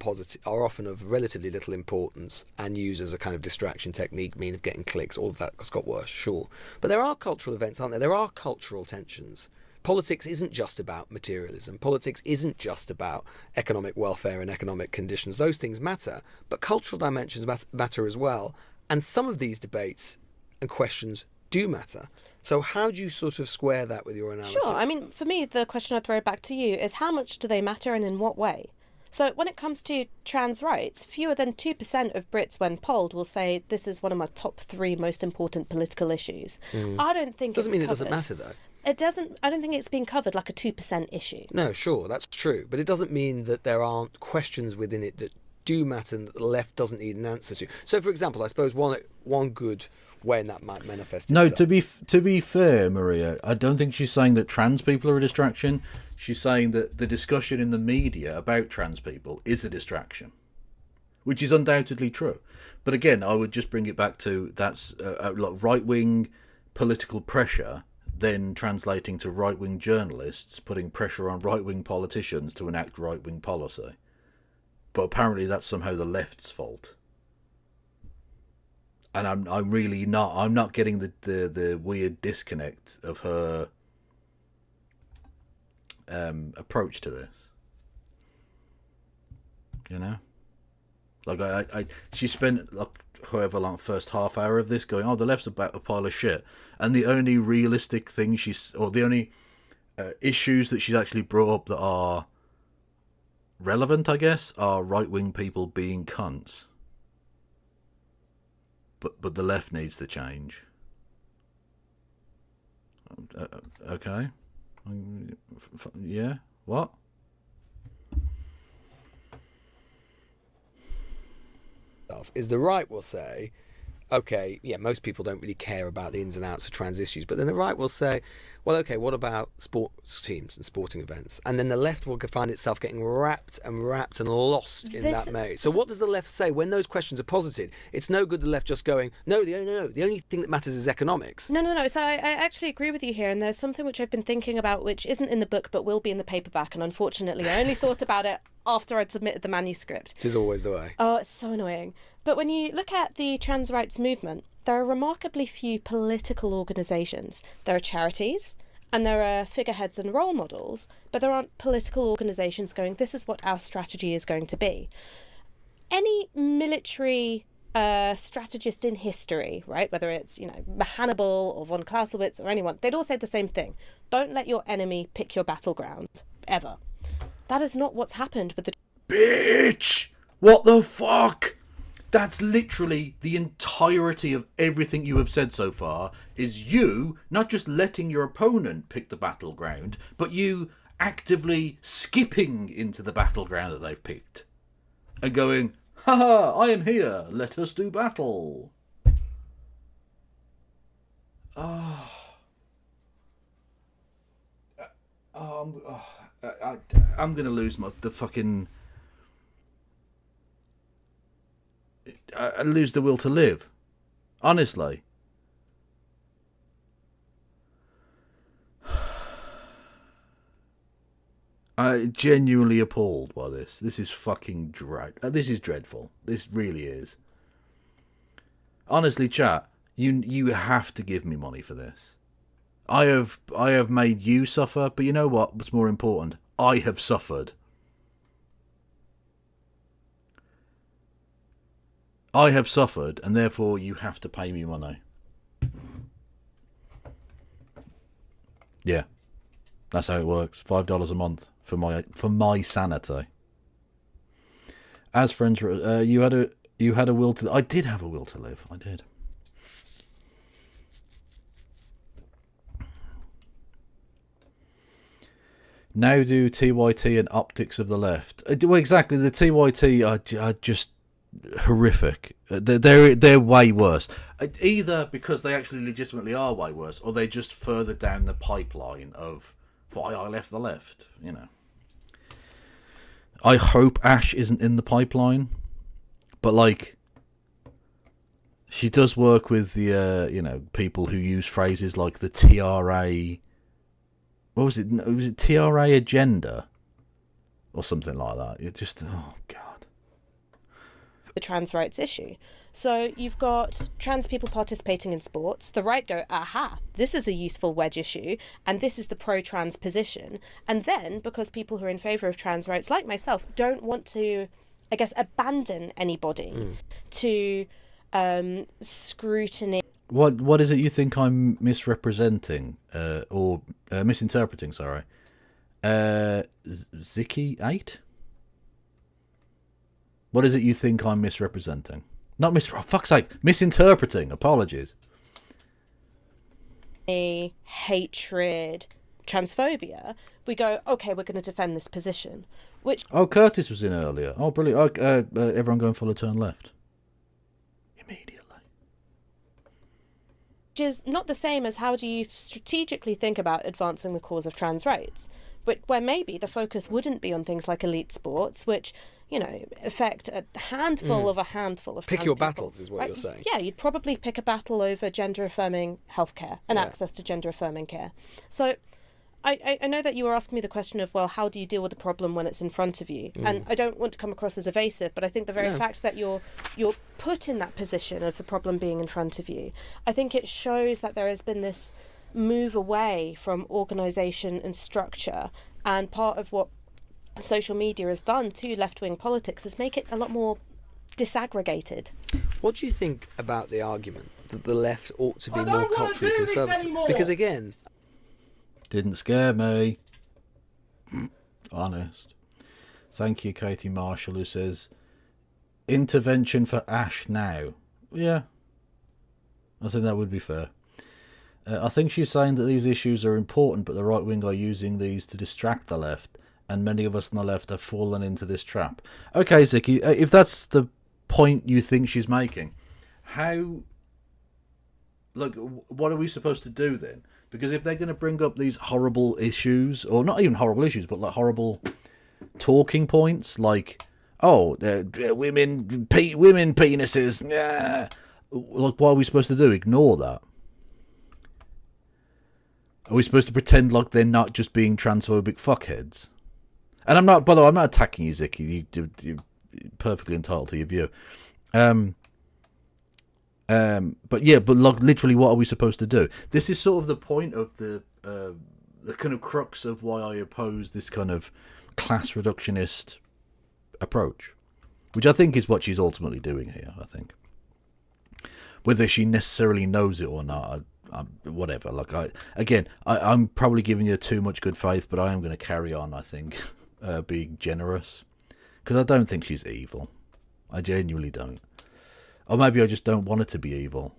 of relatively little importance and used as a kind of distraction technique, mean of getting clicks. All of that has got worse, sure. But there are cultural events, aren't there? There are cultural tensions. Politics isn't just about materialism. Politics isn't just about economic welfare and economic conditions. Those things matter, but cultural dimensions matter as well. And some of these debates and questions do matter. So how do you sort of square that with your analysis? Sure. I mean, for me, the question I'd throw back to you is how much do they matter and in what way? So when it comes to trans rights, fewer than 2% of Brits, when polled, will say this is one of my top 3 most important political issues. I don't think doesn't mean covered. It doesn't matter, though. It doesn't. I don't think it's being covered like a 2% issue. No, sure, that's true. But it doesn't mean that there aren't questions within it that do matter and that the left doesn't need an answer to. So, for example, I suppose one good way in that might manifest itself. No, to be fair, Maria, I don't think she's saying that trans people are a distraction. She's saying that the discussion in the media about trans people is a distraction. which is undoubtedly true. But again, I would just bring it back to that's like right-wing political pressure then translating to right-wing journalists putting pressure on right-wing politicians to enact right-wing policy. But apparently that's somehow the left's fault. And I'm really not. I'm not getting the weird disconnect of her approach to this. You know, like she spent like however long first half hour of this going, oh, the left's about a pile of shit, and the only realistic thing the only issues that she's actually brought up that are relevant, I guess, are right-wing people being cunts. But the left needs to change. Okay. Yeah. What? Is the right will say, okay, yeah, most people don't really care about the ins and outs of trans issues, but then the right will say, well, okay, what about sports teams and sporting events? And then the left will find itself getting wrapped and lost in that maze. So what does the left say when those questions are posited? It's no good the left just going, no, the only thing that matters is economics. No. So I actually agree with you here, and there's something which I've been thinking about which isn't in the book but will be in the paperback, and unfortunately I only thought about it after I'd submitted the manuscript. It is always the way. Oh, it's so annoying. But when you look at the trans rights movement, there are remarkably few political organisations. There are charities and there are figureheads and role models, but there aren't political organisations going, this is what our strategy is going to be. Any military strategist in history, right, whether it's, Hannibal or von Clausewitz or anyone, they'd all say the same thing. Don't let your enemy pick your battleground, ever. That is not what's happened with the... Bitch! What the fuck? That's literally the entirety of everything you have said so far, is you not just letting your opponent pick the battleground, but you actively skipping into the battleground that they've picked. And going, haha, I am here, let us do battle. I'm going to lose the fucking... I lose the will to live. Honestly. I'm genuinely appalled by this. This is fucking this is dreadful. This really is. Honestly, chat, you have to give me money for this. I have made you suffer, but you know what? What's more important? I have suffered. I have suffered, and therefore you have to pay me money. Yeah, that's how it works. $5 a month for my sanity. As friends, you had a will to. I did have a will to live. I did. Now do TYT and optics of the left. Well, exactly. The TYT are just horrific. They're way worse. Either because they actually legitimately are way worse, or they're just further down the pipeline of why I left the left. I hope Ash isn't in the pipeline, but she does work with the people who use phrases like the TRA. What was it? Was it TRA agenda or something like that? It just, oh God. The trans rights issue. So you've got trans people participating in sports. The right go, aha, this is a useful wedge issue, and this is the pro-trans position. And then, because people who are in favour of trans rights, like myself, don't want to, I guess, abandon anybody to scrutiny. What is it you think I'm misrepresenting or misinterpreting? Sorry, Ziki 8. What is it you think I'm misrepresenting? Not fuck's sake, misinterpreting. Apologies. Hatred, transphobia. We go, okay, we're going to defend this position. Which Curtis was in earlier. Oh, brilliant. Everyone going full turn left. Immediately. Which is not the same as how do you strategically think about advancing the cause of trans rights. but where maybe the focus wouldn't be on things like elite sports, which, you know, affect a handful of Pick trans your people, battles is what right? you're saying. Yeah, you'd probably pick a battle over gender-affirming healthcare and access to gender-affirming care. So I know that you were asking me the question of, well, how do you deal with the problem when it's in front of you? And I don't want to come across as evasive, but I think the very fact that you're put in that position of the problem being in front of you, I think it shows that there has been this move away from organisation and structure, and part of what social media has done to left-wing politics is make it a lot more disaggregated. What do you think about the argument that the left ought to be I more don't wanna culturally do this conservative? anymore. Because again, Didn't scare me. Honest. Thank you, Katie Marshall, who says, intervention for Ash now. Yeah. I think that would be fair. I think she's saying that these issues are important, but the right wing are using these to distract the left, and many of us on the left have fallen into this trap. Okay, Ziki, if that's the point you think she's making, how... Look, what are we supposed to do then? Because if they're going to bring up these horrible issues, or not even horrible issues, but like horrible talking points, like, oh, women penises, yeah. Like, what are we supposed to do? Ignore that? Are we supposed to pretend like they're not just being transphobic fuckheads? And I'm not, by the way, I'm not attacking you, Ziki. You're perfectly entitled to your view. But yeah, but like, literally, what are we supposed to do? This is sort of the point of the kind of crux of why I oppose this kind of class reductionist approach, which I think is what she's ultimately doing here. I think, whether she necessarily knows it or not, whatever. Like, I'm probably giving her too much good faith, but I am going to carry on. I think being generous, because I don't think she's evil. I genuinely don't. Or maybe I just don't want it to be evil,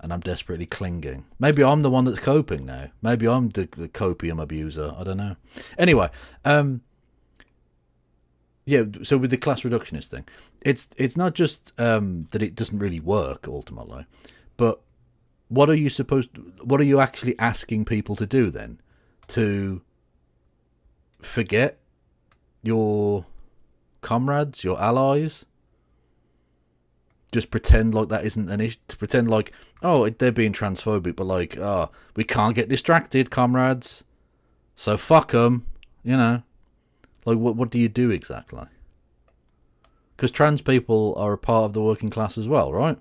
and I'm desperately clinging. Maybe I'm the one that's coping now. Maybe I'm the copium abuser. I don't know. Anyway, yeah. So with the class reductionist thing, it's not just that it doesn't really work ultimately, but what are you actually asking people to do then? To forget your comrades, your allies? Just pretend like that isn't an issue. To pretend like, oh, they're being transphobic, but like, oh, we can't get distracted, comrades. So fuck them, you know. Like, what do you do exactly? Because trans people are a part of the working class as well, right?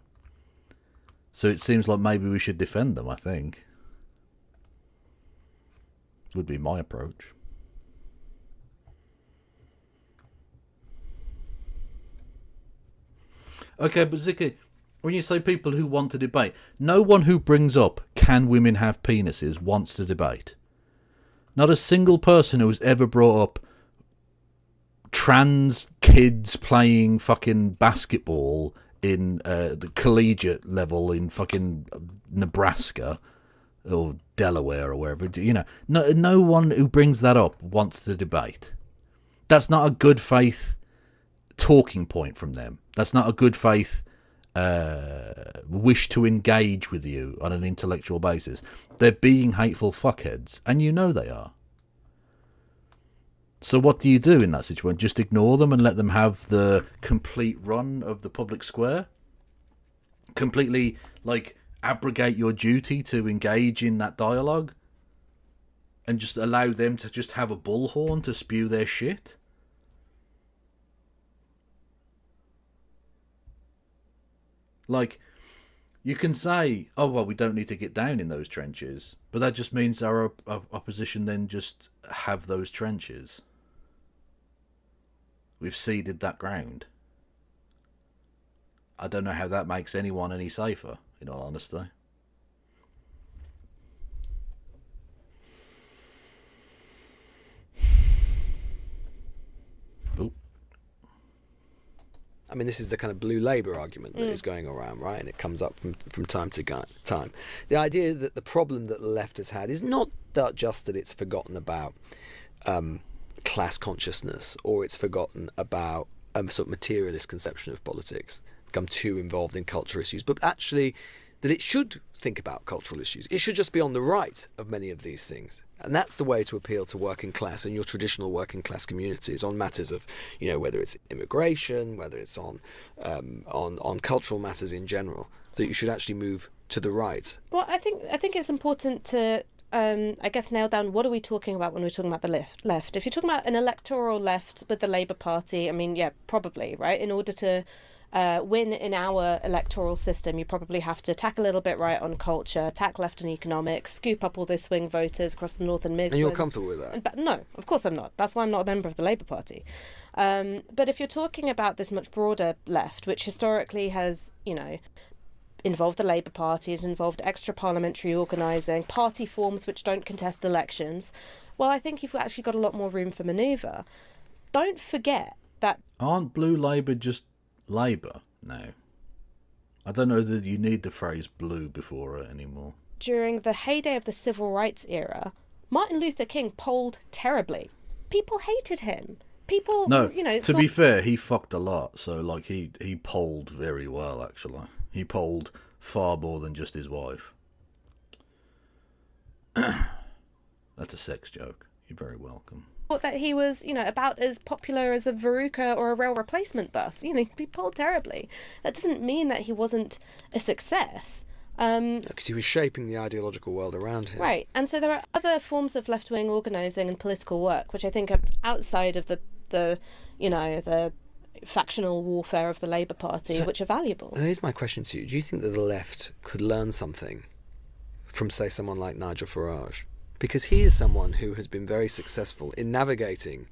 So it seems like maybe we should defend them, I think. Would be my approach. Okay, but Ziki, when you say people who want to debate, no one who brings up can women have penises wants to debate. Not a single person who has ever brought up trans kids playing fucking basketball in the collegiate level in fucking Nebraska or Delaware or wherever, you know, no one who brings that up wants to debate. That's not a good faith talking point from them. That's not a good faith wish to engage with you on an intellectual basis. They're being hateful fuckheads, and you know they are. So what do you do in that situation? Just ignore them and let them have the complete run of the public square? Completely, like, abrogate your duty to engage in that dialogue? And just allow them to just have a bullhorn to spew their shit? Like, you can say, oh, well, we don't need to get down in those trenches. But that just means our opposition then just have those trenches. We've ceded that ground. I don't know how that makes anyone any safer, in all honesty. I mean, this is the kind of blue Labour argument that is going around, right? And it comes up from time to time. The idea that the problem that the left has had is not just that it's forgotten about class consciousness, or it's forgotten about a sort of materialist conception of politics, become too involved in culture issues, but actually that it should think about cultural issues. It should just be on the right of many of these things. And that's the way to appeal to working class and your traditional working class communities on matters of, whether it's immigration, whether it's on cultural matters in general, that you should actually move to the right. Well, I think it's important to nail down what are we talking about when we're talking about the left. If you're talking about an electoral left with the Labour Party, I mean, yeah, probably, right? In order to win in our electoral system, you probably have to tack a little bit right on culture, tack left on economics, scoop up all those swing voters across the North and Midlands. And you're comfortable with that? But no, of course I'm not. That's why I'm not a member of the Labour Party. But if you're talking about this much broader left, which historically has, involved the Labour Party, has involved extra parliamentary organising, party forms which don't contest elections, well, I think you've actually got a lot more room for manoeuvre. Don't forget that... Aren't Blue Labour just Labour now? I don't know that you need the phrase blue before it anymore. During the heyday of the civil rights era, Martin Luther King polled terribly. People hated him. People, to be fair, he fucked a lot. So, he polled very well, actually. He polled far more than just his wife. That's a sex joke. You're very welcome. Thought that he was, about as popular as a Veruca or a rail replacement bus. He polled terribly. That doesn't mean that he wasn't a success. Because he was shaping the ideological world around him. Right. And so there are other forms of left-wing organising and political work, which I think are outside of the factional warfare of the Labour Party, which are valuable. Here's my question to you. Do you think that the left could learn something from, say, someone like Nigel Farage? Because he is someone who has been very successful in navigating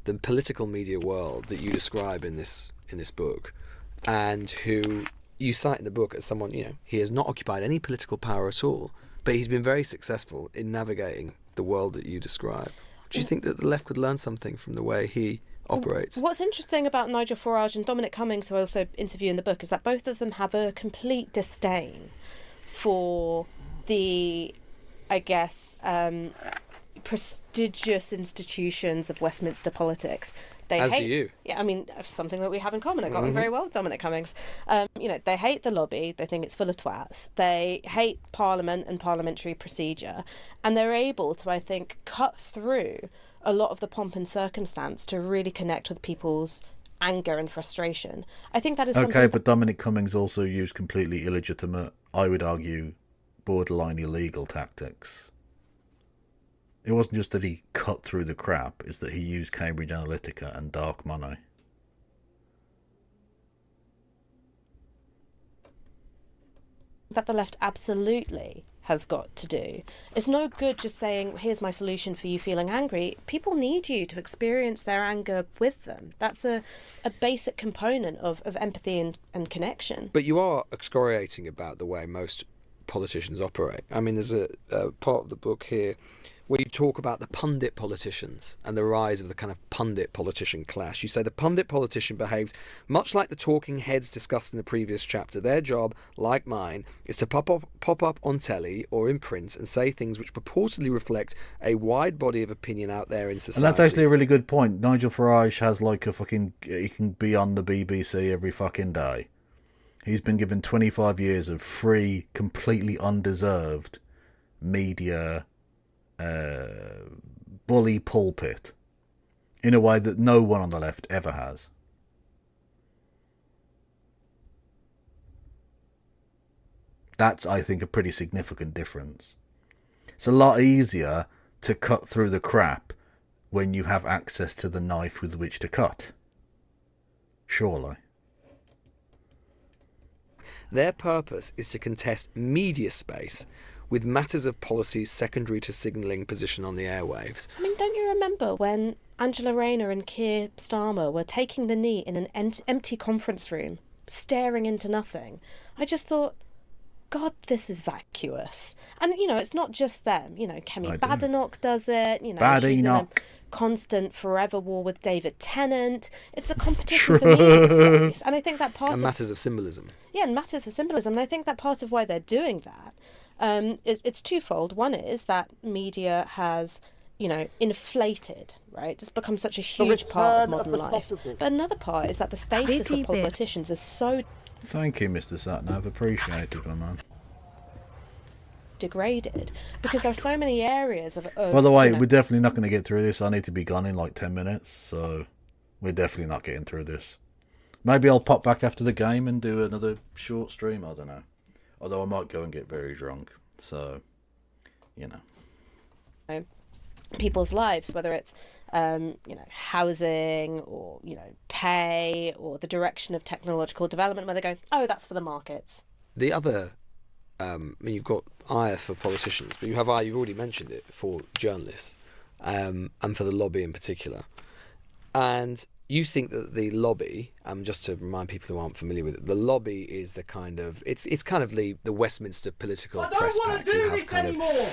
the political media world that you describe in this book, and who you cite in the book as someone, he has not occupied any political power at all, but he's been very successful in navigating the world that you describe. Do you think that the left could learn something from the way he operates? What's interesting about Nigel Farage and Dominic Cummings, who I also interview in the book, is that both of them have a complete disdain for the, prestigious institutions of Westminster politics. Do you. Yeah, I mean, something that we have in common. I got on very well with Dominic Cummings. They hate the lobby. They think it's full of twats. They hate Parliament and parliamentary procedure. And they're able to, I think, cut through a lot of the pomp and circumstance to really connect with people's anger and frustration. I think that is something... Okay, but Dominic Cummings also used completely illegitimate, I would argue, borderline illegal tactics. It wasn't just that he cut through the crap, it's that he used Cambridge Analytica and dark money. That the left absolutely has got to do. It's no good just saying, here's my solution for you feeling angry. People need you to experience their anger with them. That's a basic component of empathy and connection. But you are excoriating about the way most politicians operate. I mean, there's a part of the book here where you talk about the pundit politicians and the rise of the kind of pundit politician clash. You say the pundit politician behaves much like the talking heads discussed in the previous chapter. Their job, like mine, is to pop up on telly or in print and say things which purportedly reflect a wide body of opinion out there in society. And that's actually a really good point. Nigel Farage has he can be on the BBC every fucking day. He's been given 25 years of free, completely undeserved media bully pulpit in a way that no one on the left ever has. That's, I think, a pretty significant difference. It's a lot easier to cut through the crap when you have access to the knife with which to cut. Surely. Their purpose is to contest media space with matters of policy secondary to signalling position on the airwaves. I mean, don't you remember when Angela Rayner and Keir Starmer were taking the knee in an empty conference room, staring into nothing? I just thought, God, this is vacuous. And, it's not just them. Kemi Badenoch does it. She's in a constant forever war with David Tennant. It's a competition for media space. And I think that part and matters of symbolism. Yeah, and matters of symbolism. And I think that part of why they're doing that, it's twofold. One is that media has, inflated, right? It's become such a huge part of modern life. But another part is that the status of politicians is so... Thank you, Mr. Satnav. Appreciated, my man. degraded, because there are so many areas of By the way, you know, we're definitely not going to get through this. I need to be gone in like 10 minutes, so we're definitely not getting through this. Maybe I'll pop back after the game and do another short stream, I don't know. Although I might go and get very drunk, so, you know. people's lives, whether it's housing or pay or the direction of technological development, where they go, oh, that's for the markets. The other, you've got ire for politicians, but you have ire, you've already mentioned it, for journalists, and for the lobby in particular. And you think that the lobby, just to remind people who aren't familiar with it, the lobby is the kind of, it's kind of the Westminster political press pack. I don't want to do this anymore.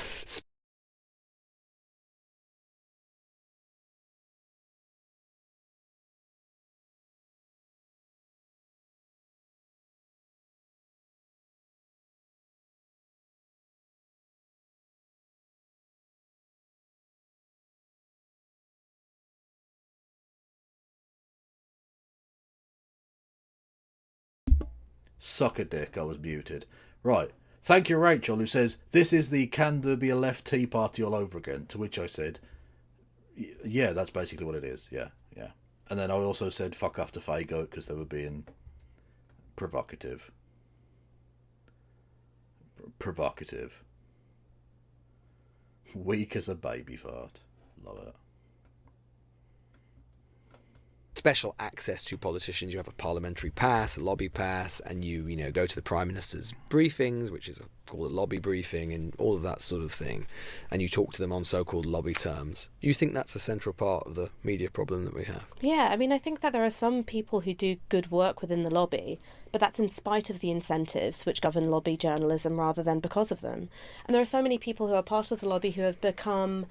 Suck a dick, I was muted. Right. Thank you, Rachel, who says, this is the can there be a left tea party all over again? To which I said, yeah, that's basically what it is. Yeah. And then I also said, fuck off to Fago, because they were being provocative. Weak as a baby fart. Love it. Special access to politicians. You have a parliamentary pass, a lobby pass, and you go to the Prime Minister's briefings, which is called a lobby briefing, and all of that sort of thing, and you talk to them on so-called lobby terms. You think that's a central part of the media problem that we have? Yeah, I mean, I think that there are some people who do good work within the lobby, but that's in spite of the incentives which govern lobby journalism rather than because of them. And there are so many people who are part of the lobby who have become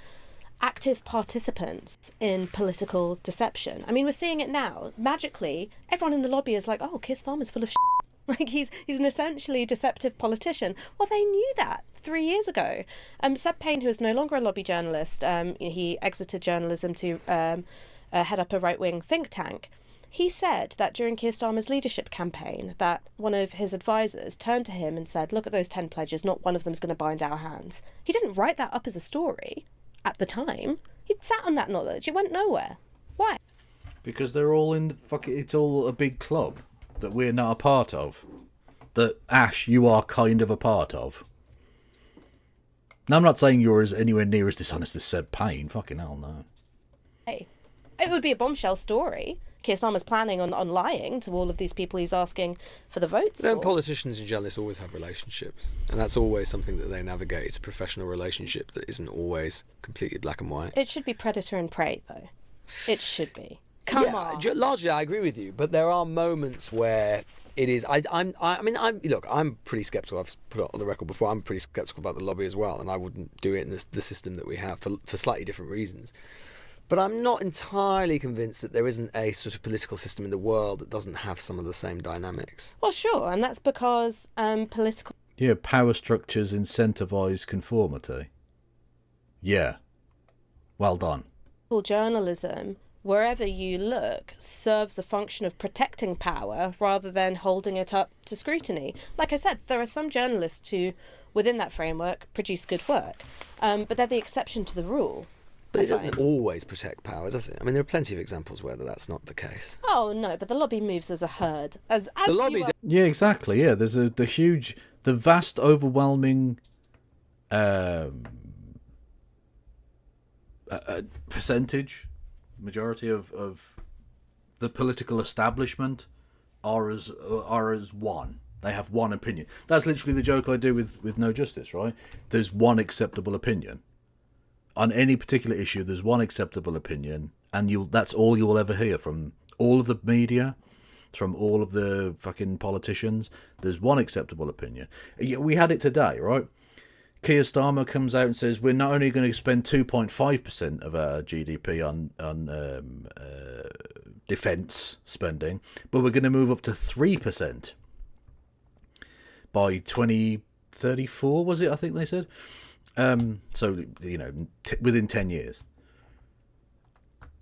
active participants in political deception. I mean, we're seeing it now. Magically, everyone in the lobby is like, oh, Keir Starmer's full of shit. Like, he's an essentially deceptive politician. Well, they knew that 3 years ago. Seb Payne, who is no longer a lobby journalist, he exited journalism to head up a right-wing think tank. He said that during Keir Starmer's leadership campaign, that one of his advisors turned to him and said, look at those 10 pledges, not one of them's going to bind our hands. He didn't write that up as a story at the time. He'd sat on that knowledge. It went nowhere. Why? Because they're all in it's all a big club that we're not a part of. That, Ash, you are kind of a part of. Now, I'm not saying you're anywhere near as dishonest as Seb Payne. Fucking hell, no. Hey, it would be a bombshell story. Keir Starmer's planning on lying to all of these people he's asking for the votes. Don't politicians and journalists always have relationships? And that's always something that they navigate. It's a professional relationship that isn't always completely black and white. It should be predator and prey, though. It should be. Come on. Largely, I agree with you, but there are moments where it is. I'm pretty sceptical. I've put it on the record before. I'm pretty sceptical about the lobby as well, and I wouldn't do it in the system that we have for slightly different reasons. But I'm not entirely convinced that there isn't a sort of political system in the world that doesn't have some of the same dynamics. Well, sure, and that's because political... Yeah, power structures incentivise conformity. Yeah. Well done. Journalism, wherever you look, serves a function of protecting power rather than holding it up to scrutiny. Like I said, there are some journalists who, within that framework, produce good work, but they're the exception to the rule. But it doesn't always protect power, does it? I mean, there are plenty of examples where that's not the case. Oh, no, but the lobby moves as a herd. As the lobby... Yeah, exactly, yeah. There's the vast, overwhelming majority of the political establishment are as one. They have one opinion. That's literally the joke I do with No Justice, right? There's one acceptable opinion. On any particular issue, there's one acceptable opinion, and that's all you'll ever hear from all of the media, from all of the fucking politicians. There's one acceptable opinion. We had it today, right? Keir Starmer comes out and says, we're not only going to spend 2.5% of our GDP on defence spending, but we're going to move up to 3% by 2034, was it? I think they said. So, within 10 years.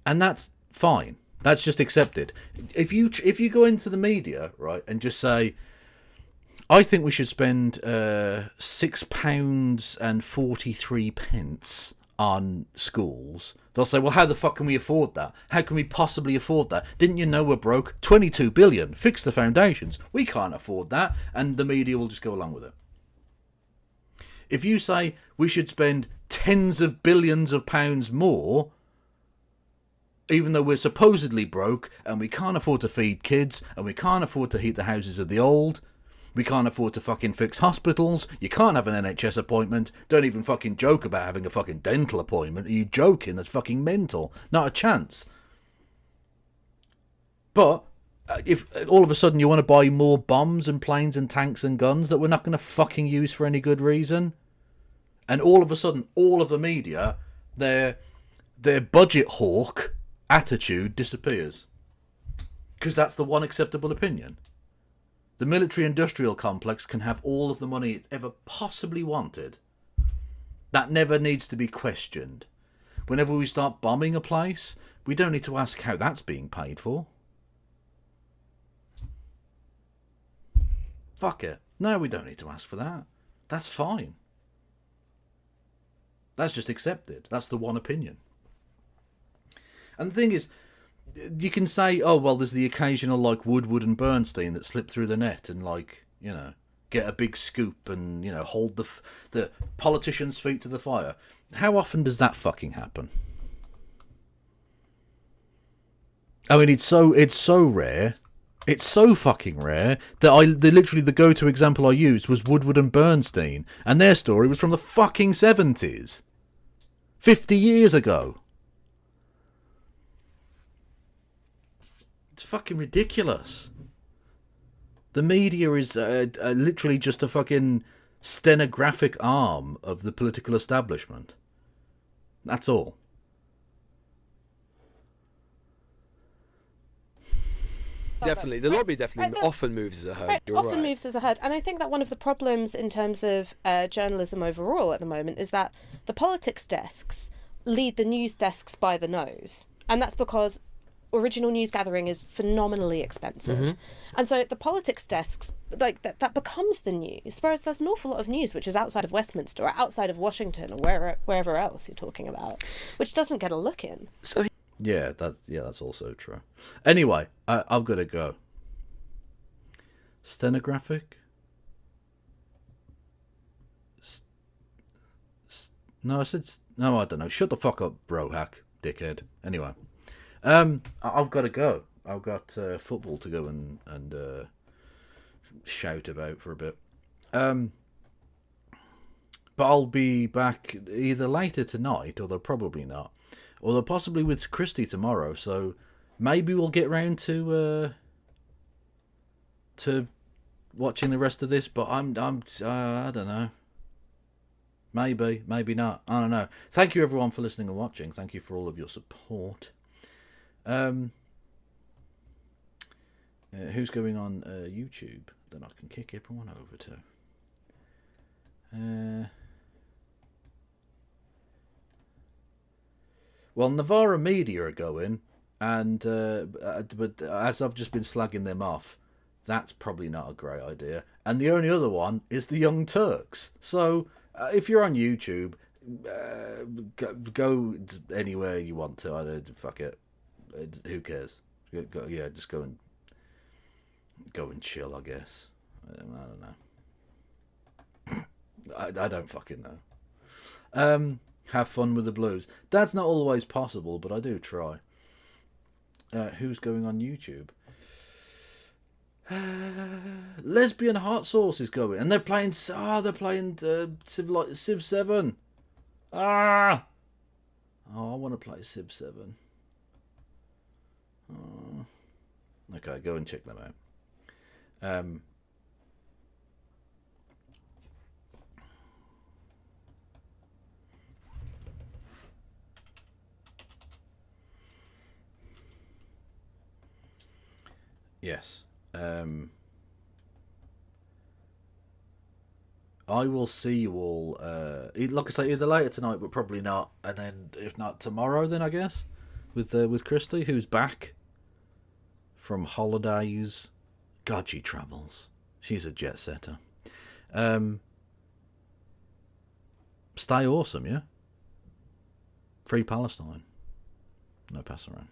And that's fine. That's just accepted. If you go into the media, right, and just say, I think we should spend £6.43 on schools. They'll say, well, how the fuck can we afford that? How can we possibly afford that? Didn't you know we're broke? 22 billion. Fix the foundations. We can't afford that. And the media will just go along with it. If you say we should spend tens of billions of pounds more, even though we're supposedly broke and we can't afford to feed kids and we can't afford to heat the houses of the old, we can't afford to fucking fix hospitals, you can't have an NHS appointment, don't even fucking joke about having a fucking dental appointment. Are you joking? That's fucking mental. Not a chance. But if all of a sudden you want to buy more bombs and planes and tanks and guns that we're not going to fucking use for any good reason, and all of a sudden all of the media, their budget hawk attitude disappears. Because that's the one acceptable opinion. The military-industrial complex can have all of the money it ever possibly wanted. That never needs to be questioned. Whenever we start bombing a place, we don't need to ask how that's being paid for. Fuck it. No, we don't need to ask for that. That's fine. That's just accepted. That's the one opinion. And the thing is, you can say, oh, well, there's the occasional, like, Woodward and Bernstein that slip through the net and, like, you know, get a big scoop and, you know, hold the politician's feet to the fire. How often does that fucking happen? I mean, it's so rare. It's so fucking rare that literally the go-to example I used was Woodward and Bernstein, and their story was from the fucking 70s. 50 years ago. It's fucking ridiculous. The media is literally just a fucking stenographic arm of the political establishment. That's all. Definitely, the lobby definitely often moves as a herd. You're often right. moves as a herd. And I think that one of the problems in terms of journalism overall at the moment is that the politics desks lead the news desks by the nose. And that's because original news gathering is phenomenally expensive. And so the politics desks, like that becomes the news. Whereas there's an awful lot of news which is outside of Westminster or outside of Washington or wherever else you're talking about, which doesn't get a look in. So Yeah, that's also true. Anyway, I've got to go. Stenographic? No, I said... No, I don't know. Shut the fuck up, bro hack, dickhead. Anyway. I've got to go. I've got football to go and shout about for a bit. But I'll be back either later tonight, although probably not. Although possibly with Christy tomorrow, so maybe we'll get round to watching the rest of this. But I don't know. Maybe not. I don't know. Thank you everyone for listening and watching. Thank you for all of your support. Who's going on YouTube that I can kick everyone over to? Well, Navarra Media are going, and but as I've just been slagging them off, that's probably not a great idea. And the only other one is the Young Turks. So if you're on YouTube, go anywhere you want to. I don't fuck it. Who cares? Just go and chill, I guess. I don't know. I don't fucking know. Have fun with the blues. That's not always possible, but I do try. Who's going on YouTube? Lesbian Hot Sauce is going, and they're playing. They're playing Civ 7. Oh, I want to play Civ 7. Okay, go and check them out. Yes. I will see you all, like I say, either later tonight, but probably not. And then, if not tomorrow, then I guess, with Christy, who's back from holidays. God, she travels. She's a jet setter. Stay awesome, yeah? Free Palestine. No pass around.